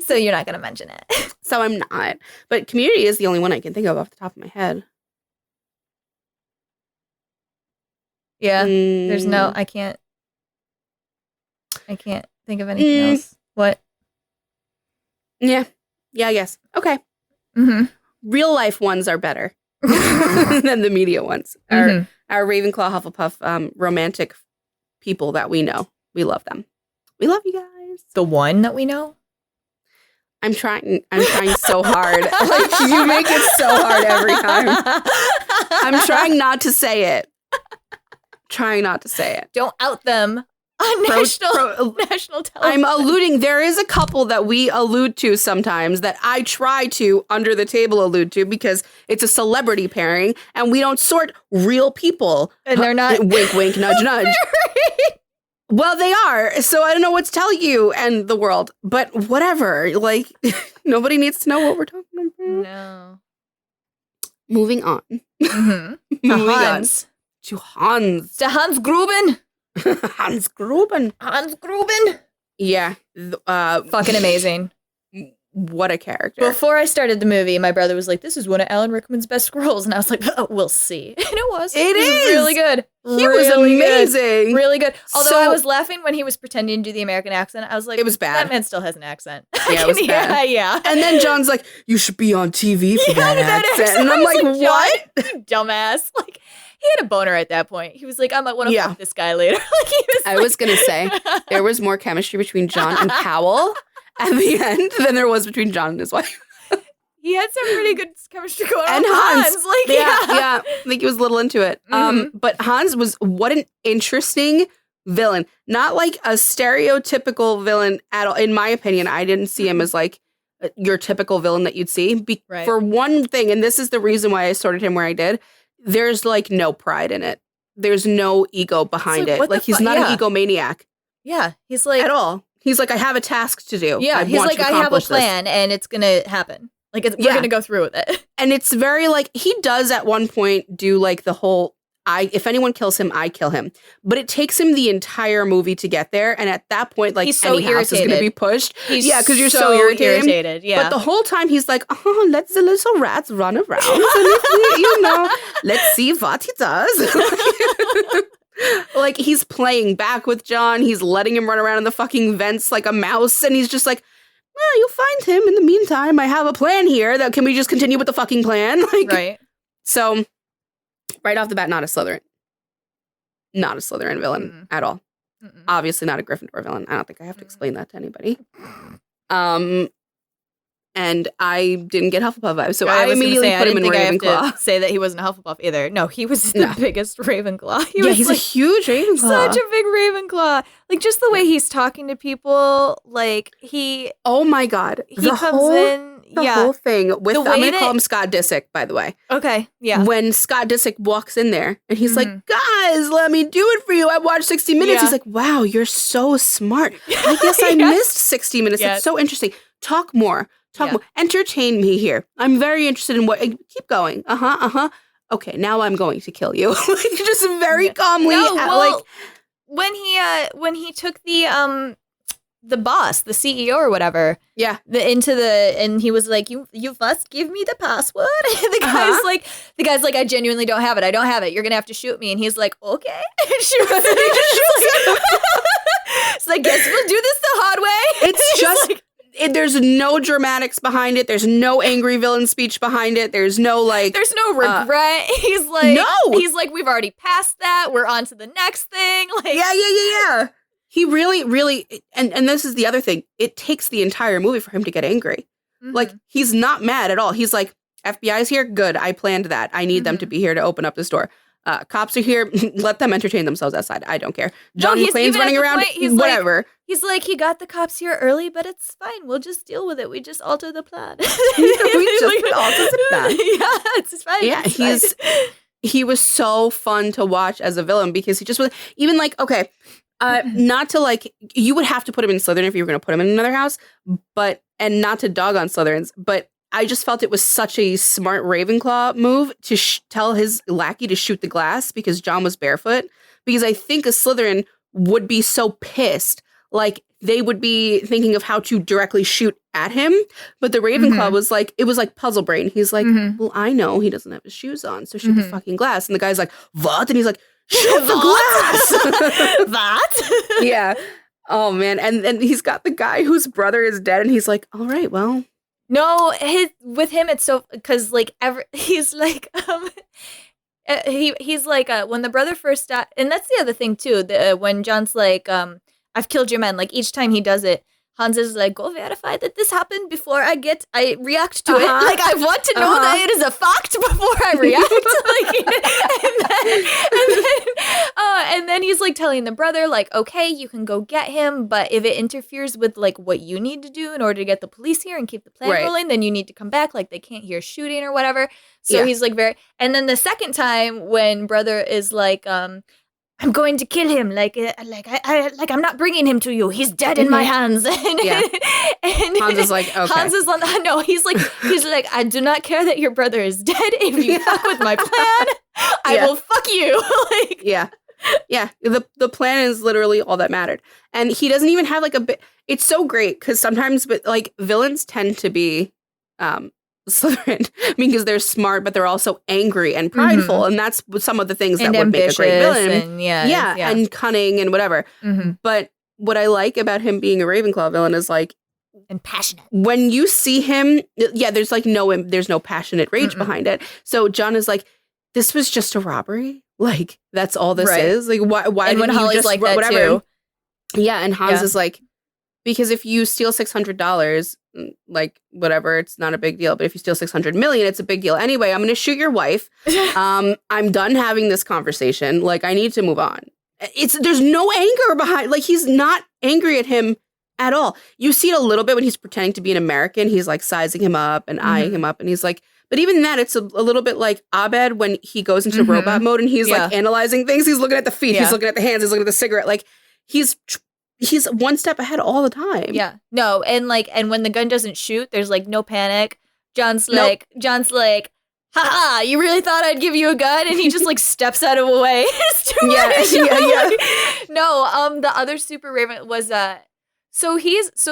So you're not going to mention it. So I'm not. But Community is the only one I can think of off the top of my head. Yeah. There's no, I can't think of anything else. What? Yeah, I guess. Okay. Mm-hmm. Real life ones are better than the media ones. Our Ravenclaw, Hufflepuff, romantic people that we know. We love them. We love you guys. The one that we know? I'm trying so hard. Like, you make it so hard every time. I'm trying not to say it. Don't out them on national television. I'm alluding. There is a couple that we allude to sometimes that I try to under the table allude to because it's a celebrity pairing and we don't sort real people. And they're not. Wink, wink, nudge, nudge. Well, they are. So I don't know what to tell you and the world, but whatever. Like, nobody needs to know what we're talking about. No. Moving on. Mm-hmm. Moving Hans. on to Hans. To Hans Gruben. Hans Gruben. Hans Gruben. Yeah. Fucking amazing. What a character. Before I started the movie, my brother was like, this is one of Alan Rickman's best roles. And I was like, oh, we'll see. And it was. It is. Really good. He was amazing. Really good. Although So- I was laughing when he was pretending to do the American accent. I was like, It was bad. That man still has an accent. Yeah, it was bad. Yeah. And then John's like, you should be on TV for that accent. And I'm I like, was what? John, you dumbass. Like, he had a boner at that point. He was like, I might want to Yeah. fuck this guy later. Like, he was I was going to say, there was more chemistry between John and Powell at the end than there was between John and his wife. He had some pretty good chemistry going on And with Hans. Like, Yeah. I think he was a little into it. But Hans was, what an interesting villain. Not like a stereotypical villain at all. In my opinion, I didn't see him as like your typical villain that you'd see. Right. For one thing, and this is the reason why I sorted him where I did, there's like no pride in it. There's no ego behind it. Like he's not an egomaniac. Yeah, he's like at all. He's like, I have a task to do. Yeah, he's like, I have a plan and it's gonna happen. Like we're gonna go through with it. And it's very like he does at one point do like the whole if anyone kills him, I kill him. But it takes him the entire movie to get there. And at that point, like, he's so any house is going to be pushed. Yeah, because you're so irritated. Yeah. But the whole time he's like, oh, let the little rats run around. And if let's see what he does. Like, he's playing back with John. He's letting him run around in the fucking vents like a mouse. And he's just like, well, you'll find him. In the meantime, I have a plan here. Can we just continue with the fucking plan? Like, right. So... right off the bat, not a Slytherin. Not a Slytherin villain at all. Obviously not a Gryffindor villain. I don't think I have to explain that to anybody. And I didn't get Hufflepuff vibes, so I immediately put him in Ravenclaw. Say that he wasn't a Hufflepuff either. No, he was the biggest Ravenclaw. He's like, a huge Ravenclaw. Such a big Ravenclaw. Like, just the way he's talking to people, like, he... Oh my God. He comes in... The whole thing with, I'm going to call him Scott Disick, by the way. Okay, yeah. When Scott Disick walks in there and he's like, guys, let me do it for you. I watched 60 Minutes. Yeah. He's like, wow, you're so smart. I guess I missed 60 Minutes. It's so interesting. Talk more. More. Entertain me here. I'm very interested in what, keep going. Okay, now I'm going to kill you. Just very calmly. No, when he took the boss, the CEO or whatever. Yeah. And he was like, you must give me the password. the guy's like, I genuinely don't have it. I don't have it. You're going to have to shoot me. And he's like, okay. Shoots him. So I guess we'll do this the hard way. It's just, there's no dramatics behind it. There's no angry villain speech behind it. There's no there's no regret. He's like, we've already passed that. We're on to the next thing. Like, yeah. He really, and this is the other thing, it takes the entire movie for him to get angry. Like, he's not mad at all. He's like, FBI's here? Good, I planned that. I need them to be here to open up this door. Cops are here, let them entertain themselves outside. I don't care. John McClane's running around, whatever. He's like, he got the cops here early, but it's fine. We'll just deal with it. We just alter the plan. We just alter the plan. Yeah, it's fine. Yeah, he was so fun to watch as a villain because he just was, even like, okay, not to like, you would have to put him in Slytherin if you were going to put him in another house, and not to dog on Slytherins, but I just felt it was such a smart Ravenclaw move to tell his lackey to shoot the glass because John was barefoot, because I think a Slytherin would be so pissed, like they would be thinking of how to directly shoot at him, but the Ravenclaw was like, it was like puzzle brain. He's like, well, I know he doesn't have his shoes on, so shoot the fucking glass. And the guy's like, what? And he's like, shoot the glass! That? Yeah. Oh, man. And he's got the guy whose brother is dead, and he's like, all right, well. No, with him, it's so, because, like, he's like, he's like, when the brother first died, and that's the other thing, too, when John's like, I've killed your men, like, each time he does it, Hans is like, go verify that this happened before I react to it. Like, I want to know that it is a fact before I react. And then he's like telling the brother, like, okay, you can go get him, but if it interferes with like what you need to do in order to get the police here and keep the plan rolling, then you need to come back. Like, they can't hear shooting or whatever. So he's like and then the second time when brother is like, I'm going to kill him. I'm not bringing him to you. He's dead in my hands. And Hans is like, okay. Hans is on. No, he's like, I do not care that your brother is dead. If you fuck with my plan, I will fuck you. Like, yeah. The plan is literally all that mattered, and he doesn't even have like a bit. It's so great because sometimes, but like villains tend to be, Slytherin, because they're smart, but they're also angry and prideful, and that's some of the things that would make a great villain. And and cunning and whatever. But what I like about him being a Ravenclaw villain is like, and passionate. When you see him, there's like there's no passionate rage behind it. So John is like, this was just a robbery. Like, that's all this is. Like, why? And when Holly's just, like that whatever. too. Yeah, and Hans is like, because if you steal $600, like, whatever, it's not a big deal. But if you steal 600 million, it's a big deal. Anyway, I'm going to shoot your wife. I'm done having this conversation. Like, I need to move on. There's no anger behind. Like, he's not angry at him at all. You see it a little bit when he's pretending to be an American. He's like sizing him up and eyeing him up. And he's like, but even that, it's a little bit like Abed when he goes into robot mode and he's like analyzing things. He's looking at the feet. He's looking at the hands. He's looking at the cigarette. Like he's one step ahead all the time. Yeah. No. And when the gun doesn't shoot, there's like no panic. John's like, haha, you really thought I'd give you a gun? And he just like steps out of the way. No, the other super Raven was so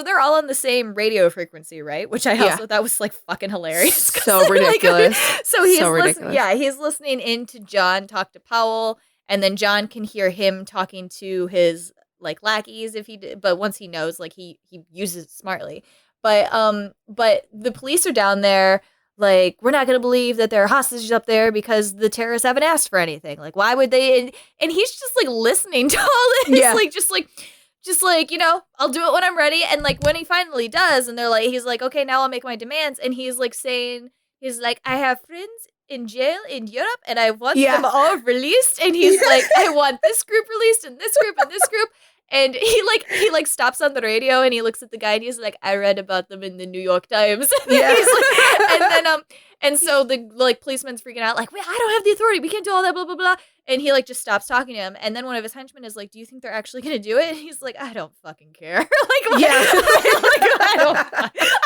they're all on the same radio frequency, right? Which I also thought was like fucking hilarious. So ridiculous. He's listening in to John talk to Powell, and then John can hear him talking to his like lackeys but once he knows, like he uses it smartly. But the police are down there. Like, we're not going to believe that there are hostages up there because the terrorists haven't asked for anything. Like, why would they? And he's just, like, listening to all this. Yeah. Like, just like, you know, I'll do it when I'm ready. And, like, when he finally does, and he's like, okay, now I'll make my demands. And he's, like, he's like, I have friends in jail in Europe, and I want them all released. And he's like, I want this group released, and this group, and this group. And he stops on the radio and he looks at the guy and he's like, I read about them in the New York Times. And so the like policeman's freaking out like, wait, I don't have the authority. We can't do all that, blah, blah, blah. And he like just stops talking to him. And then one of his henchmen is like, do you think they're actually going to do it? And he's like, I don't fucking care. I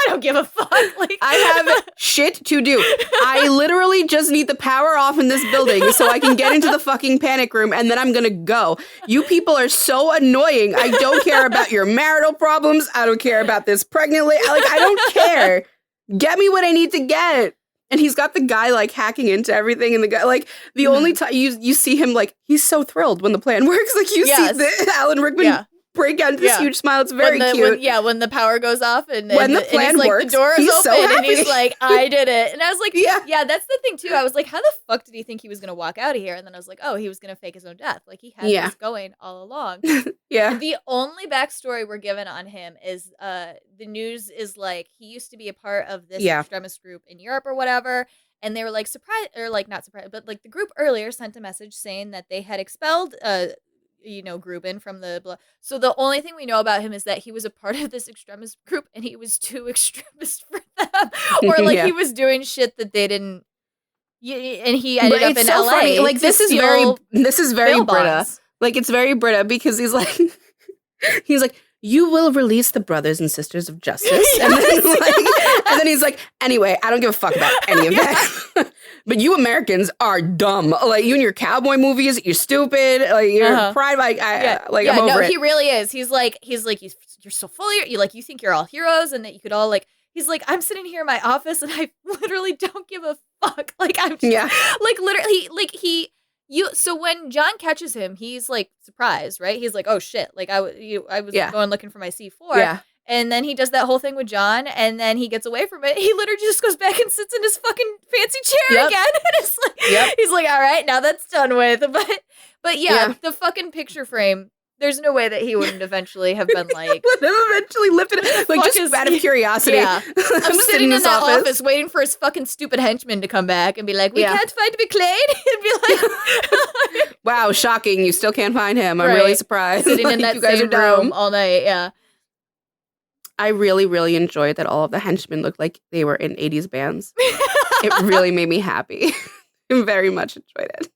don't give a fuck. Like, I have shit to do. I literally just need the power off in this building so I can get into the fucking panic room and then I'm going to go. You people are so annoying. I don't care about your marital problems. I don't care about this pregnant lady. Like, I don't care. Get me what I need to get. And he's got the guy like hacking into everything, and the guy like the only time you see him like he's so thrilled when the plan works. Like you see the Alan Rickman break out into this huge smile. It's very cute. When the power goes off and when the plan works, the door is open so and he's like, I did it. And I was like, yeah, that's the thing too. I was like, how the fuck did he think he was gonna walk out of here? And then I was like, oh, he was gonna fake his own death. Like he had this going all along. The only backstory we're given on him is the news is like he used to be a part of this extremist group in Europe or whatever. And they were like surprised, or like not surprised, but like the group earlier sent a message saying that they had expelled Grubin from the blood. So the only thing we know about him is that he was a part of this extremist group and he was too extremist for them. Or like he was doing shit that they didn't. And he ended up in LA. Funny. Like this is very Brita. Like it's very Brita because he's like you will release the brothers and sisters of justice. And then he's like, anyway, I don't give a fuck about any of that. But you Americans are dumb. Like you and your cowboy movies, you're stupid. Like you're pride. I'm over it. He really is. He's like, you're so full of you think you're all heroes and that you could all like. He's like, I'm sitting here in my office and I literally don't give a fuck. Like I'm just, like literally like he. So when John catches him, he's like surprised, right? He's like, "Oh shit!" Like I was going looking for my C4, and then he does that whole thing with John, and then he gets away from it. He literally just goes back and sits in his fucking fancy chair again, and it's like, he's like, "All right, now that's done with." But the fucking picture frame. There's no way that he wouldn't eventually have been like... would have eventually lifted it. Like, just out of curiosity. Yeah. I'm sitting in that office waiting for his fucking stupid henchman to come back and be like, we can't find McClane. And be like... Wow, shocking. You still can't find him. I'm really surprised. Sitting in that same room all night, I really, really enjoyed that all of the henchmen looked like they were in 80s bands. It really made me happy. I very much enjoyed it.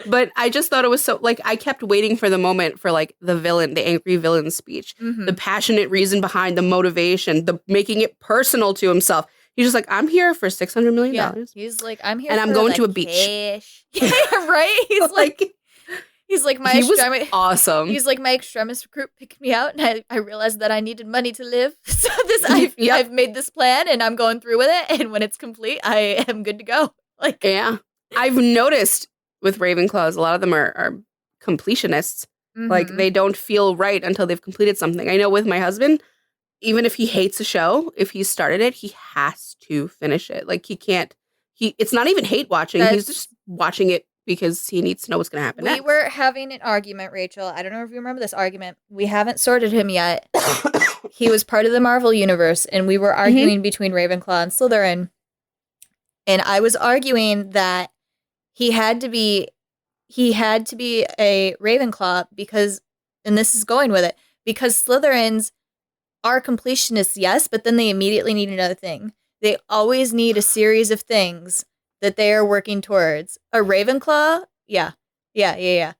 But I just thought it was so, like, I kept waiting for the moment for, like, the angry villain speech, the passionate reason behind the motivation, the making it personal to himself. He's just like, I'm here for $600 million. Yeah. He's like, I'm here and I'm going to a beach. Yeah, right? He's like, he was awesome. He's like, my extremist group picked me out, and I realized that I needed money to live. So I've made this plan, and I'm going through with it, and when it's complete, I am good to go. Like, yeah. I've noticed with Ravenclaws, a lot of them are completionists. Like, they don't feel right until they've completed something. I know with my husband, even if he hates a show, if he started it, he has to finish it. Like, it's not even hate watching. He's just watching it because he needs to know what's going to happen next. We were having an argument, Rachel. I don't know if you remember this argument. We haven't sorted him yet. He was part of the Marvel Universe, and we were arguing between Ravenclaw and Slytherin. And I was arguing that he had to be a Ravenclaw because, and this is going with it, because Slytherins are completionists, yes, but then they immediately need another thing. They always need a series of things that they are working towards. A Ravenclaw, yeah. A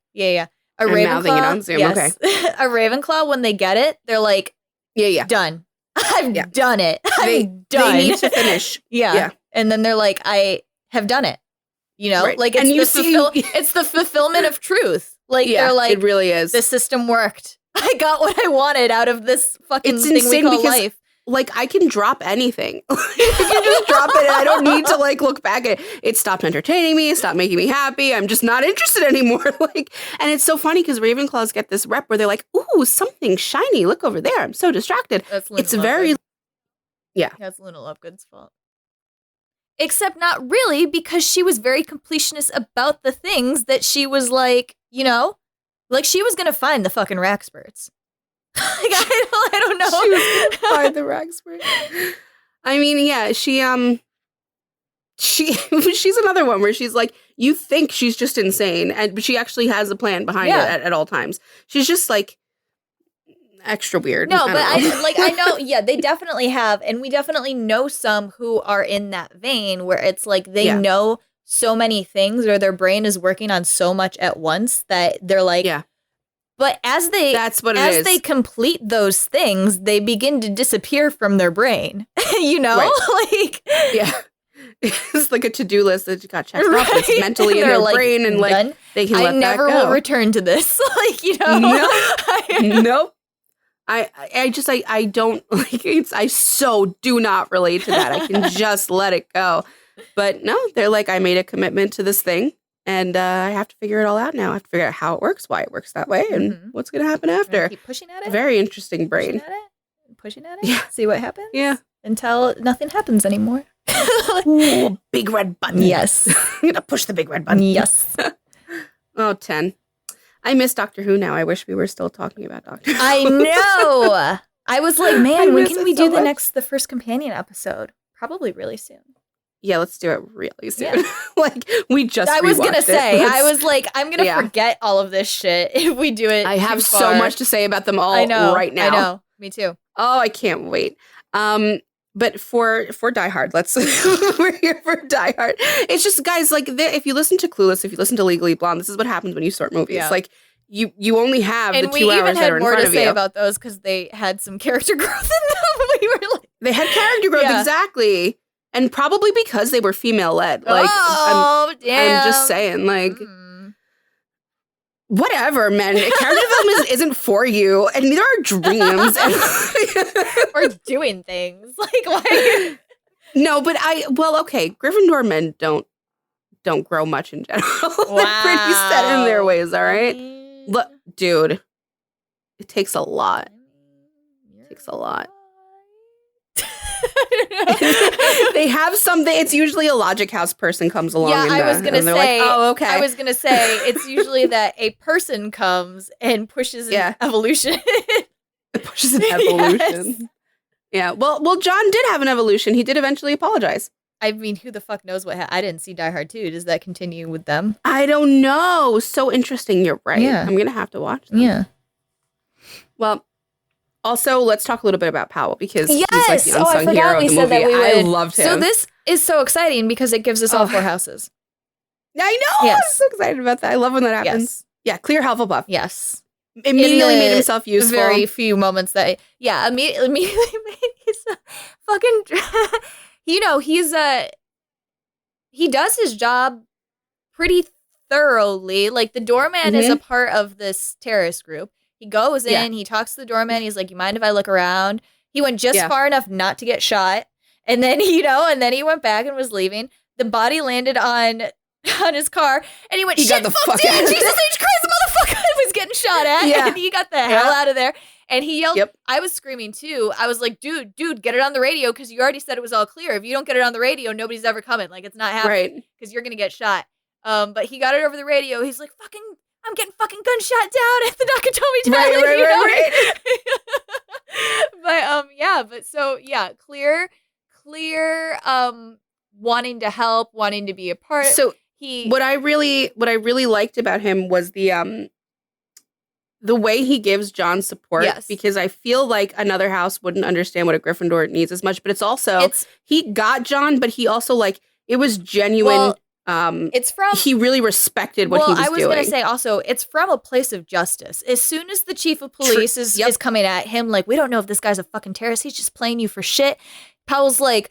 I'm mouthing it on Zoom. yes. Okay. A Ravenclaw, when they get it, they're like, Yeah. done. I've done it. I'm done. They need to finish. Yeah. And then they're like, I have done it. You know, Right. like And it's the fulfillment of truth. Like they're like, it really is. the system worked. I got what I wanted out of this fucking It's thing insane we call because, life. like, I can drop anything. I can just drop it. And I don't need to like look back at it. It stopped entertaining me. It stopped making me happy. I'm just not interested anymore. Like, and it's so funny because Ravenclaws get this rep where they're like, "Ooh, something shiny! Look over there. I'm so distracted." That's Luna It's very, That's Luna Lovegood's fault. Except not really, because she was very completionist about the things that she was like, you know, like she was gonna find the fucking Raxperts. Like I don't know. She was gonna find the Raxpert. I mean, yeah, she's another one where she's like, you think she's just insane, but she actually has a plan behind it at all times. She's just like extra weird. No, but I know, yeah, they definitely have, and we definitely know some who are in that vein where it's like they know so many things, or their brain is working on so much at once that they're like, but as they complete those things, they begin to disappear from their brain. You know, like it's like a to-do list that got checked off. It's mentally in their like, brain, and like done. They can let that go. I never will return to this. Like, you know, nope. I don't like it. I so do not relate to that. I can just let it go. But no, they're like, I made a commitment to this thing, and I have to figure it all out now. I have to figure out how it works, why it works that way, and what's going to happen after. Keep pushing at it. Very interesting brain. Pushing at it. Yeah. See what happens. Yeah. Until nothing happens anymore. Ooh, big red button. Yes. I'm going to push the big red button. Yes. 10. I miss Doctor Who now. I wish we were still talking about Doctor Who. I know. I was like, man, when can we do the first companion episode? Probably really soon. Yeah, let's do it really soon. Yeah. Like, we just I was going to say, I was like, I'm going to forget all of this shit if we do it. I have so much to say about them all right now. I know. Me too. Oh, I can't wait. But for Die Hard, we're here for Die Hard. It's just, guys, like, if you listen to Clueless, if you listen to Legally Blonde, this is what happens when you sort movies. Yeah. Like, you only have the 2 hours that are in front of you. And we even had more to say about those because they had some character growth in them. We were like, they had character growth, exactly. And probably because they were female-led. Like, damn. I'm just saying, like... Whatever, man. Character development isn't for you, and neither are dreams. Or doing things. Like, why? No, but okay. Gryffindor men don't grow much in general. Wow. They're pretty set in their ways, all right? Look, dude, it takes a lot. It takes a lot. They have something. It's usually a Logic House person comes along. Yeah, I was gonna say. Like, oh, okay. I was gonna say it's usually that a person comes and pushes an evolution. It pushes an evolution. Yes. Yeah. Well, John did have an evolution. He did eventually apologize. I mean, who the fuck knows what I didn't see Die Hard 2. Does that continue with them? I don't know. So interesting. You're right. Yeah. I'm gonna have to watch them. Yeah. Well. Also, let's talk a little bit about Powell because he's like the unsung hero of the movie. I loved him. So this is so exciting because it gives us all 4 houses. I know. Yes. I'm so excited about that. I love when that happens. Yes. Yeah, clear Hufflepuff. Yes. Immediately made himself useful. Very few moments that, immediately made his fucking, you know, he does his job pretty thoroughly. Like the doorman is a part of this terrorist group. He goes in, he talks to the doorman. He's like, you mind if I look around? He went just far enough not to get shot. And then, and then he went back and was leaving. The body landed on his car. And he went, shit, fuck, damn, Jesus H. Christ, the motherfucker was getting shot at. Yeah. And he got the hell out of there. And he yelled, I was screaming too. I was like, dude, get it on the radio because you already said it was all clear. If you don't get it on the radio, nobody's ever coming. Like, it's not happening because you're going to get shot. But he got it over the radio. He's like, I'm getting fucking gunshot down at the Nakatomi Tower. Right. But clear, wanting to help, wanting to be a part. So what I really liked about him was the the way he gives John support, Yes. because I feel like another house wouldn't understand what a Gryffindor needs as much, but it's also, he got John, but he also, like, it was genuine. It's from, he really respected what he was doing. Well, I was going to say also, it's from a place of justice. As soon as the chief of police is coming at him, like, we don't know if this guy's a fucking terrorist, he's just playing you for shit. Powell's like,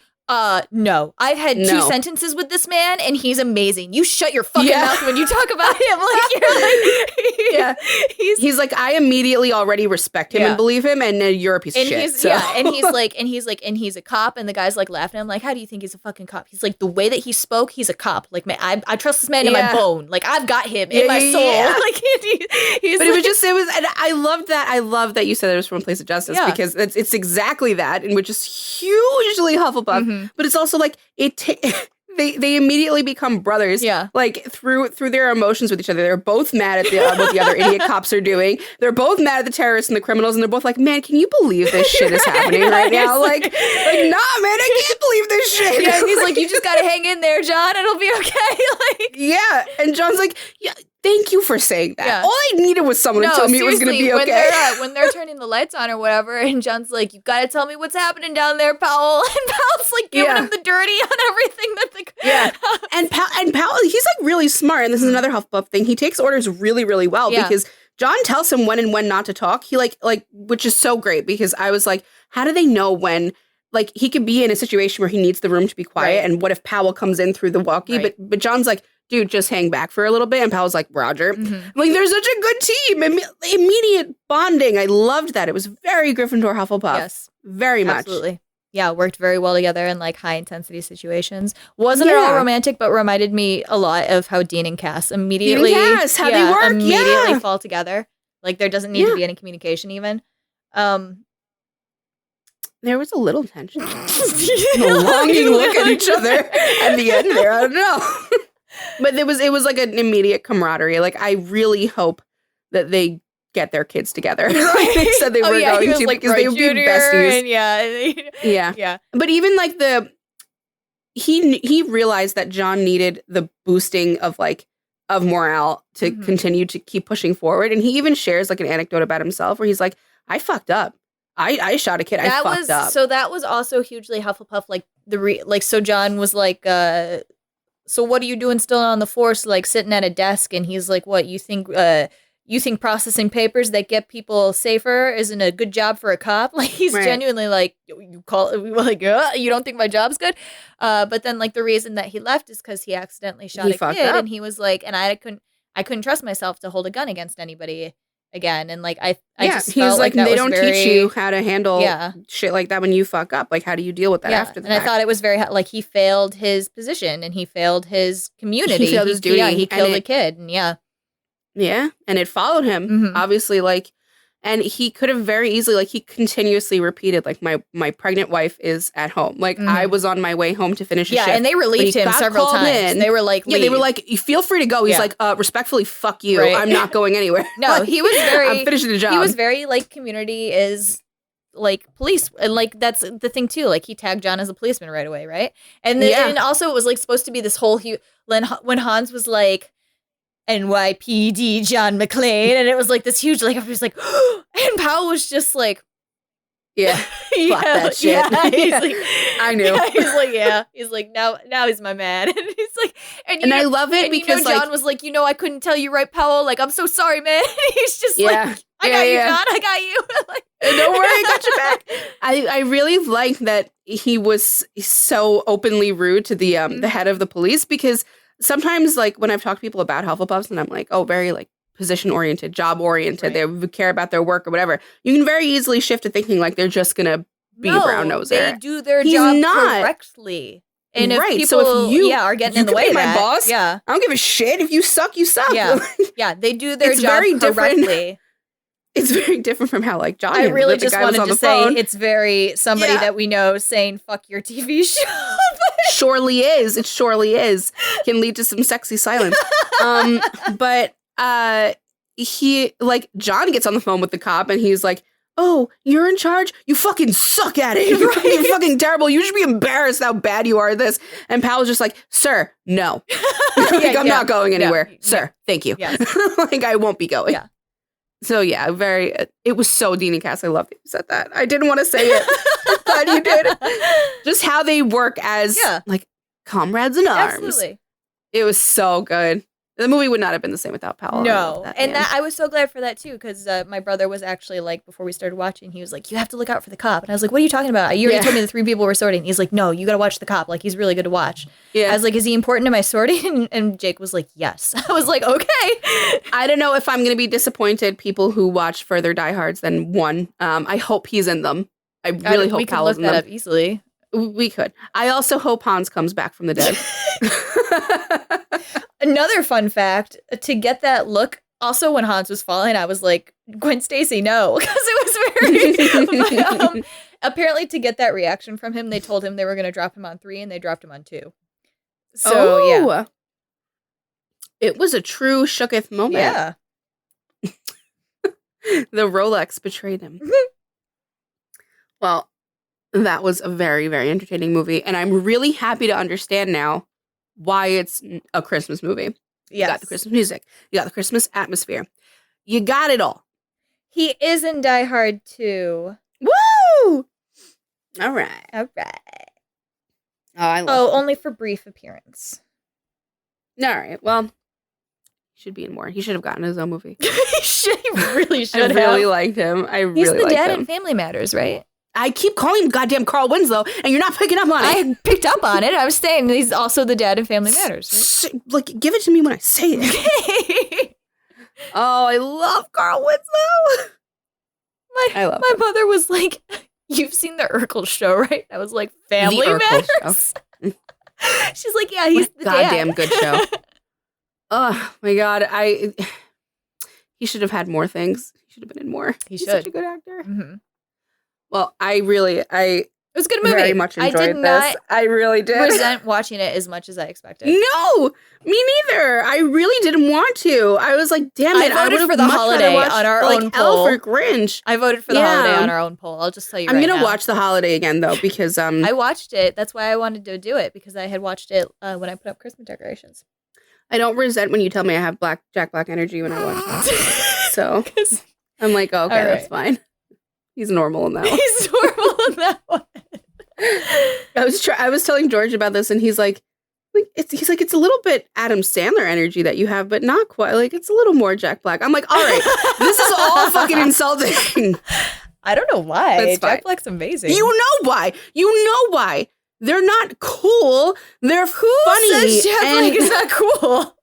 no. I've had 2 sentences with this man, and he's amazing. You shut your fucking mouth when you talk about him. Like, you're like, he's like, I immediately already respect him and believe him, and you're a piece of shit. And he's a cop, and the guy's like laughing. I'm like, how do you think he's a fucking cop? He's like, the way that he spoke, he's a cop. Like, man, I trust this man to my bone. Like, I've got him in my soul. Like, he's but like, it was, and I love that. I love that you said it was from a place of justice because it's exactly that, and which is hugely Hufflepuff. But it's also like they immediately become brothers. Yeah, like through their emotions with each other. They're both mad at what the other idiot cops are doing. They're both mad at the terrorists and the criminals, and they're both like, "Man, can you believe this shit is happening right now? Like, nah, man, I can't believe this shit." Yeah, and he's like, "You just gotta hang in there, John. It'll be okay." Like, yeah, and John's like, "Yeah." Thank you for saying that. Yeah. All I needed was someone to tell me it was going to be okay. When they're turning the lights on or whatever, and John's like, "You got to tell me what's happening down there, Powell." And Powell's like giving him the dirty on everything that the and Powell, he's like really smart. And this is another Hufflepuff thing. He takes orders really, really well because John tells him when and when not to talk. He like which is so great because I was like, how do they know when? Like, he could be in a situation where he needs the room to be quiet, and what if Powell comes in through the walkie? Right. But John's like, dude, just hang back for a little bit. And Powell's like, Roger. Like, they're such a good team. Immediate bonding. I loved that. It was very Gryffindor Hufflepuff. Yes. Very much. Absolutely. Yeah, worked very well together in, like, high-intensity situations. Wasn't at all romantic, but reminded me a lot of how Dean and Cass immediately... Dean and Cass, how they work, immediately fall together. Like, there doesn't need to be any communication even. There was a little tension. A longing look at each other at the end there. I don't know. But it was like an immediate camaraderie. Like, I really hope that they get their kids together. Like they said they were going to, like, because they would be besties. And yeah. But even like he realized that John needed the boosting of morale to continue to keep pushing forward. And he even shares like an anecdote about himself where he's like, I fucked up. I shot a kid. I fucked up. So that was also hugely Hufflepuff. Like so John was like, so what are you doing still on the force? Like sitting at a desk, and he's like, what, you think processing papers that get people safer isn't a good job for a cop? Like he's genuinely like, you don't think my job's good? But then like the reason that he left is because he accidentally shot a kid, and he was like, and I couldn't trust myself to hold a gun against anybody again. And like I just felt like that they was don't teach you how to handle shit like that when you fuck up. Like, how do you deal with that after the fact? I thought it was very like he failed his position and he failed his community. He failed his duty. Yeah, he killed a kid. And yeah, and it followed him, obviously, like, and he could have very easily, like, he continuously repeated, like, my pregnant wife is at home. Like, I was on my way home to finish a shift. Yeah, and they relieved him several times. They were like, leave. Yeah, they were like, feel free to go. He's like, respectfully, fuck you. Right. I'm not going anywhere. No, like, he was very, I'm finishing the job. He was very, like, community is, like, police. And, like, that's the thing, too. Like, he tagged John as a policeman right away, right? And then and also it was, like, supposed to be this whole, when Hans was like, NYPD John McClane, and it was like this huge, like, I was like, and Powell was just like, fuck that shit. He's like, I knew. He's like, now he's my man. And he's like, and I love it because John was like, I couldn't tell you, right, Powell? Like, I'm so sorry, man. He's just like, I got you, John. I got you. Like, don't worry, I got your back. I really like that he was so openly rude to the head of the police, because sometimes, like, when I've talked to people about Hufflepuffs, and I'm like, oh, very, like, position-oriented, job-oriented, they care about their work or whatever, you can very easily shift to thinking, like, they're just gonna be a brown-noser. They do their job correctly. And if people so if you are getting in the way of my boss, I don't give a shit. If you suck, you suck. Yeah, they do their job correctly. It's very different from how, like, John. I really just wanted to say it's very somebody that we know saying "fuck your TV show." Surely is. It surely is. Can lead to some sexy silence. But he, like, John gets on the phone with the cop, and he's like, "Oh, you're in charge? You fucking suck at it. You're fucking terrible. You should be embarrassed how bad you are at this." And Powell's just like, "Sir, no. I'm not going anywhere. Sir, thank you. Yes. Like, I won't be going." Yeah. So yeah, it was so Dean and Cass. I love that you said that. I didn't want to say it. I'm glad you did. Just how they work as like comrades in arms. Absolutely. It was so good. The movie would not have been the same without Powell. No. I was so glad for that too, because my brother was actually like, before we started watching, he was like, you have to look out for the cop. And I was like, what are you talking about? You already told me the 3 people were sorting. He's like, no, you got to watch the cop. Like, he's really good to watch. Yeah. I was like, is he important to my sorting? And Jake was like, yes. I was like, okay. I don't know if I'm going to be disappointed people who watch further diehards than one. I hope he's in them. I really hope Powell's in them. We could look that up easily. We could. I also hope Hans comes back from the dead. Another fun fact, to get that look, also when Hans was falling, I was like, Gwen Stacy, no. Because it was very... but, apparently, to get that reaction from him, they told him they were going to drop him on 3, and they dropped him on 2. So, yeah. It was a true shooketh moment. Yeah. The Rolex betrayed him. Well, that was a very, very entertaining movie. And I'm really happy to understand now why it's a Christmas movie. You got the Christmas music. You got the Christmas atmosphere. You got it all. He is in Die Hard 2. Woo! All right. All right. Oh, I love him. Only for brief appearance. All right. Well, he should be in more. He should have gotten his own movie. He really should have. I really liked him. He's the dad in Family Matters, right? I keep calling him goddamn Carl Winslow, and you're not picking up on it. I picked up on it. I was saying he's also the dad in Family Matters. Right? Like, give it to me when I say it. Oh, I love Carl Winslow. My mother was like, "You've seen the Urkel show, right?" I was like, "Family Matters." She's like, "Yeah, he's the goddamn dad." Good show. Oh my god, he should have had more things. He should have been in more. He's such a good actor. Mm-hmm. Well, it was a good movie. Very much enjoyed this. I really did. Resent watching it as much as I expected. No, me neither. I really didn't want to. I was like, damn it. I voted for the holiday on our own poll. Elf or Grinch. I voted for the holiday on our own poll. I'll just tell you I'm going to watch the holiday again, though, because... I watched it. That's why I wanted to do it, because I had watched it when I put up Christmas decorations. I don't resent when you tell me I have Jack Black energy when I watch it. So I'm like, okay, that's fine. He's normal in that one. He's normal in that one. I was telling George about this, and he's like, it's a little bit Adam Sandler energy that you have, but not quite. Like, it's a little more Jack Black. I'm like, all right, this is all fucking insulting. I don't know why. Jack Black's amazing. You know why. They're not cool. They're funny. Who says Jack Black is not cool?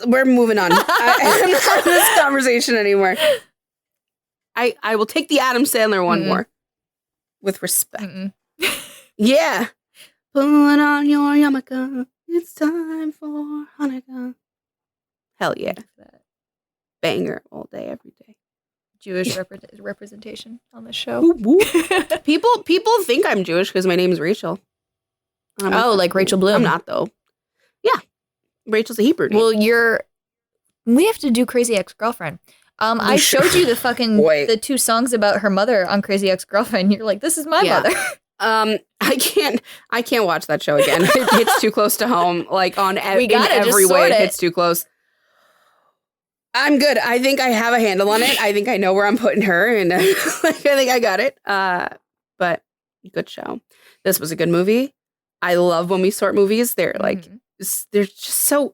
We're moving on. I'm not having this conversation anymore. I will take the Adam Sandler one more. With respect. Yeah. Put on your yarmulke. It's time for Hanukkah. Hell yeah. Banger all day, every day. Jewish representation on the show. Whoop, whoop. People think I'm Jewish because my name is Rachel. Like Rachel Bloom. I'm not, though. Yeah. Rachel's a Hebrew name. Well, we have to do Crazy Ex-Girlfriend. I showed you the 2 songs about her mother on Crazy Ex-Girlfriend. You're like, this is my mother. I can't watch that show again. It hits too close to home. Like in every way, it hits too close. I'm good. I think I have a handle on it. I think I know where I'm putting her, and I think I got it. But good show. This was a good movie. I love when we sort movies. They're like. They're so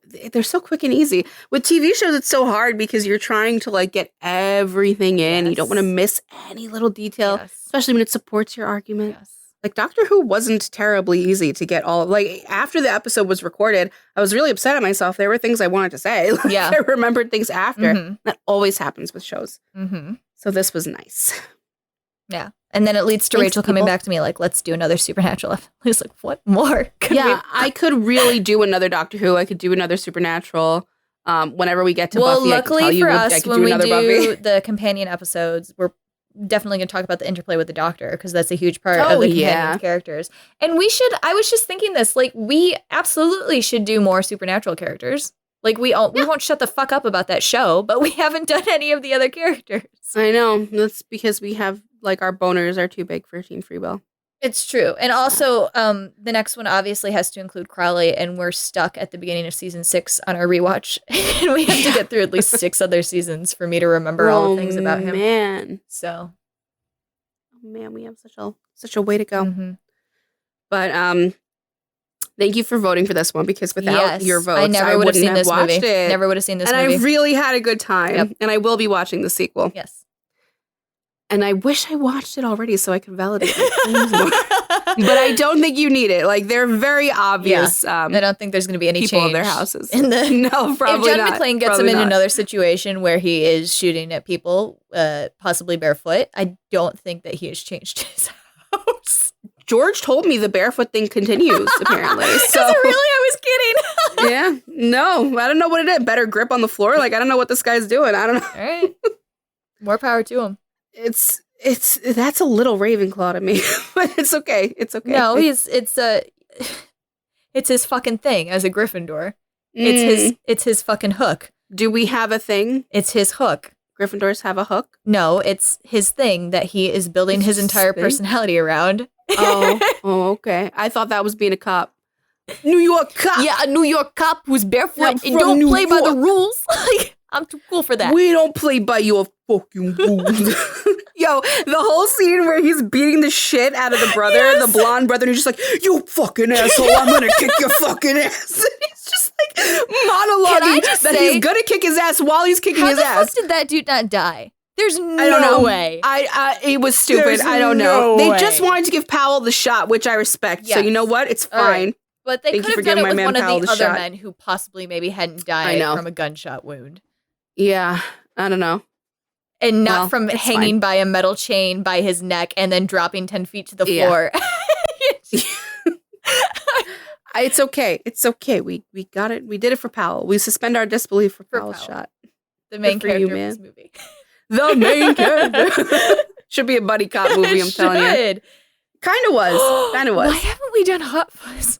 quick and easy. With TV shows, it's so hard because you're trying to like get everything in. Yes. You don't want to miss any little detail, especially when it supports your argument. Yes. Like Doctor Who wasn't terribly easy to get all. Like after the episode was recorded, I was really upset at myself. There were things I wanted to say. Like, I remembered things after. Mm-hmm. That always happens with shows. Mm-hmm. So this was nice. Yeah. And then it leads to Rachel coming back to me like, let's do another Supernatural. I was like, what more? I could really do another Doctor Who. I could do another Supernatural. Whenever we get to Buffy, luckily I could tell for you us, I could when do we another do Buffy. The companion episodes, we're definitely going to talk about the interplay with the Doctor, because that's a huge part of the companion characters. And I was just thinking this, like, we absolutely should do more Supernatural characters. Like, we won't shut the fuck up about that show, but we haven't done any of the other characters. I know. That's because we have, like, our boners are too big for Team Freebell. It's true. And also, the next one obviously has to include Crowley, and we're stuck at the beginning of season 6 on our rewatch. And we have to get through at least 6 other seasons for me to remember all the things about him. Man. So. Man, we have such a way to go. Mm-hmm. But thank you for voting for this one, because without your votes, I never would have seen this watched movie. it. Never would have seen this and movie. I really had a good time. Yep. And I will be watching the sequel. Yes. And I wish I watched it already so I could validate my claims more. But I don't think you need it. Like, they're very obvious. I don't think there's going to be any people change in their houses. No, probably if John not. McClane gets Probably him in not. another situation where he is shooting at people, possibly barefoot, I don't think that he has changed his house. George told me the barefoot thing continues, apparently. So really, I was kidding. yeah. No, I don't know what it is. Better grip on the floor. Like, I don't know what this guy's doing. I don't know. All right. More power to him. That's a little Ravenclaw to me, but it's okay. It's okay. No, it's his fucking thing as a Gryffindor. It's his fucking hook. Do we have a thing? It's his hook. Gryffindors have a hook? No, it's his thing that he is building his entire personality around. Oh, okay. I thought that was being a cop. New York cop. Yeah, a New York cop who's barefoot I'm and don't from play New by the York. rules. Like, I'm too cool for that. We don't play by your fucking rules. Yo, the whole scene where he's beating the shit out of the brother, the blonde brother, and he's just like, you fucking asshole, I'm gonna kick your fucking ass. And he's just like monologuing that he's gonna kick his ass while he's kicking his ass. How the fuck did that dude not die? There's I don't know. way. It was stupid. There's I don't know. no They way. just wanted to give Powell the shot, which I respect. So Yes. you know what? It's All right. fine. But they Thank could you for have done giving it my with man one of Powell the the other shot. men who possibly maybe hadn't I died know. from a gunshot wound. Yeah, I don't know. And not Well, from it's hanging fine. by a metal chain by his neck and then dropping 10 feet to the Yeah. floor. It's okay. It's okay. We got it. We did it for Powell. We suspend our disbelief for Powell's Powell. shot. The main Good for you, character man. of this movie. The main character. Should be a buddy cop movie, I'm telling you. Kind of was. Kind of was. Why haven't we done Hot Fuzz?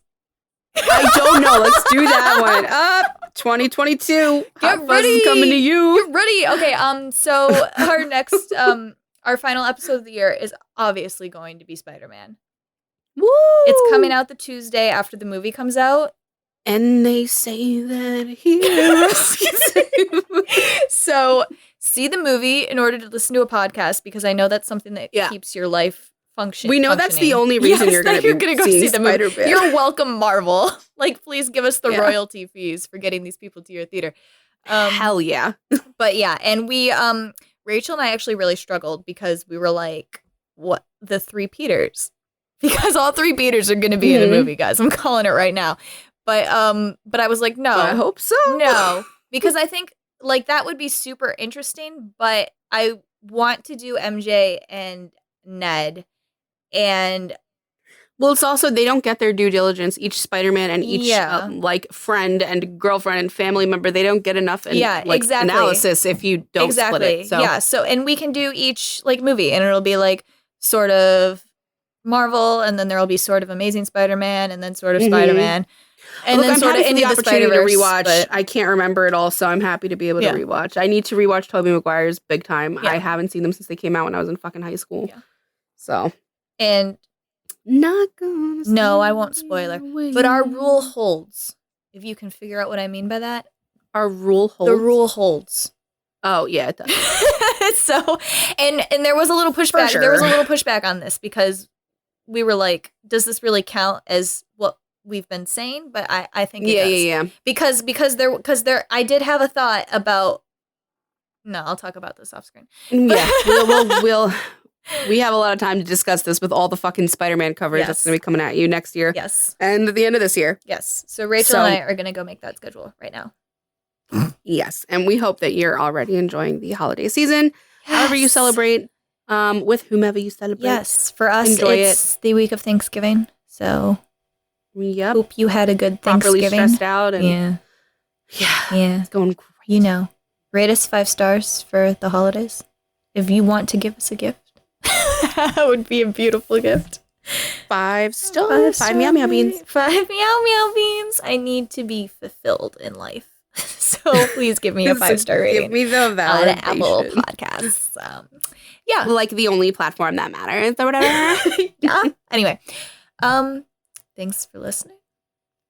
I don't know. Let's do that one. Up 2022. Hot Fuzz is coming to you. Get ready. Okay, so our next our final episode of the year is obviously going to be Spider-Man. Woo! It's coming out the Tuesday after the movie comes out. And they say that heroes. So see the movie in order to listen to a podcast, because I know that's something that keeps your life functioning. We know that's the only reason you're going to go see the movie. Spider-Man. You're welcome, Marvel. Like, please give us the royalty fees for getting these people to your theater. Hell yeah. But yeah, and we, Rachel and I actually really struggled because we were like, what, the 3 Peters? Because all 3 Peters are going to be in a movie, guys. I'm calling it right now. But I was like, no. I hope so. No, because I think like that would be super interesting, but I want to do MJ and Ned, and well, it's also they don't get their due diligence. Each Spider-Man and each like friend and girlfriend and family member, they don't get enough analysis if you don't split it. So yeah, so and we can do each like movie, and it'll be like sort of Marvel, and then there'll be sort of Amazing Spider-Man, and then sort of Spider-Man. And look, then I'm sort of happy for the opportunity to rewatch. But I can't remember it all, so I'm happy to be able to rewatch. I need to rewatch Tobey Maguire's big time. I haven't seen them since they came out when I was in fucking high school. Yeah. So and not gonna. No, I won't spoiler. But our rule holds. If you can figure out what I mean by that, our rule holds. The rule holds. Oh yeah, it does. So, and there was a little pushback. Sure. There was a little pushback on this because we were like, does this really count as what we've been saying? But I think it does. Yeah. Because there I did have a thought about. No, I'll talk about this off screen. Yeah, we'll we have a lot of time to discuss this with all the fucking Spider-Man coverage that's going to be coming at you next year. Yes, and at the end of this year. Yes. So Rachel and I are going to go make that schedule right now. Yes, and we hope that you're already enjoying the holiday season, however you celebrate, with whomever you celebrate. Yes, for us, it's the week of Thanksgiving. So, hope you had a good Thanksgiving. Properly stressed out. And yeah, it's going great. You know, rate us 5 stars for the holidays. If you want to give us a gift, that would be a beautiful gift. 5 stars. 5 meow meow beans. 5 meow meow beans. I need to be fulfilled in life. So please give me a 5-star rating. Give me the validation. On Apple Podcasts. Yeah. Like the only platform that matters or whatever. Yeah. Anyway, thanks for listening.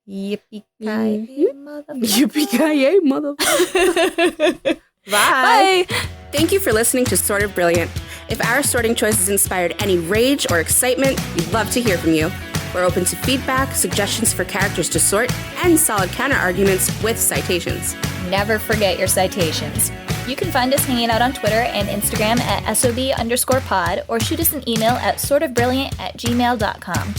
Yippee-ki-yay, motherfucker. Yippee-ki-yay, motherfucker. Bye. Bye. Thank you for listening to Sort of Brilliant. If our sorting choices inspired any rage or excitement, we'd love to hear from you. We're open to feedback, suggestions for characters to sort, and solid counter-arguments with citations. Never forget your citations. You can find us hanging out on Twitter and Instagram at SOB_pod or shoot us an email at sortofbrilliant@gmail.com.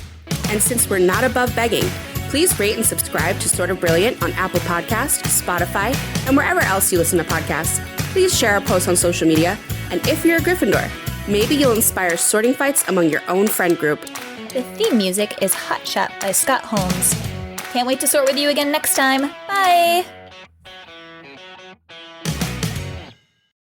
And since we're not above begging, please rate and subscribe to Sort of Brilliant on Apple Podcasts, Spotify, and wherever else you listen to podcasts. Please share our posts on social media. And if you're a Gryffindor, maybe you'll inspire sorting fights among your own friend group. The theme music is Hot Shot by Scott Holmes. Can't wait to sort with you again next time. Bye!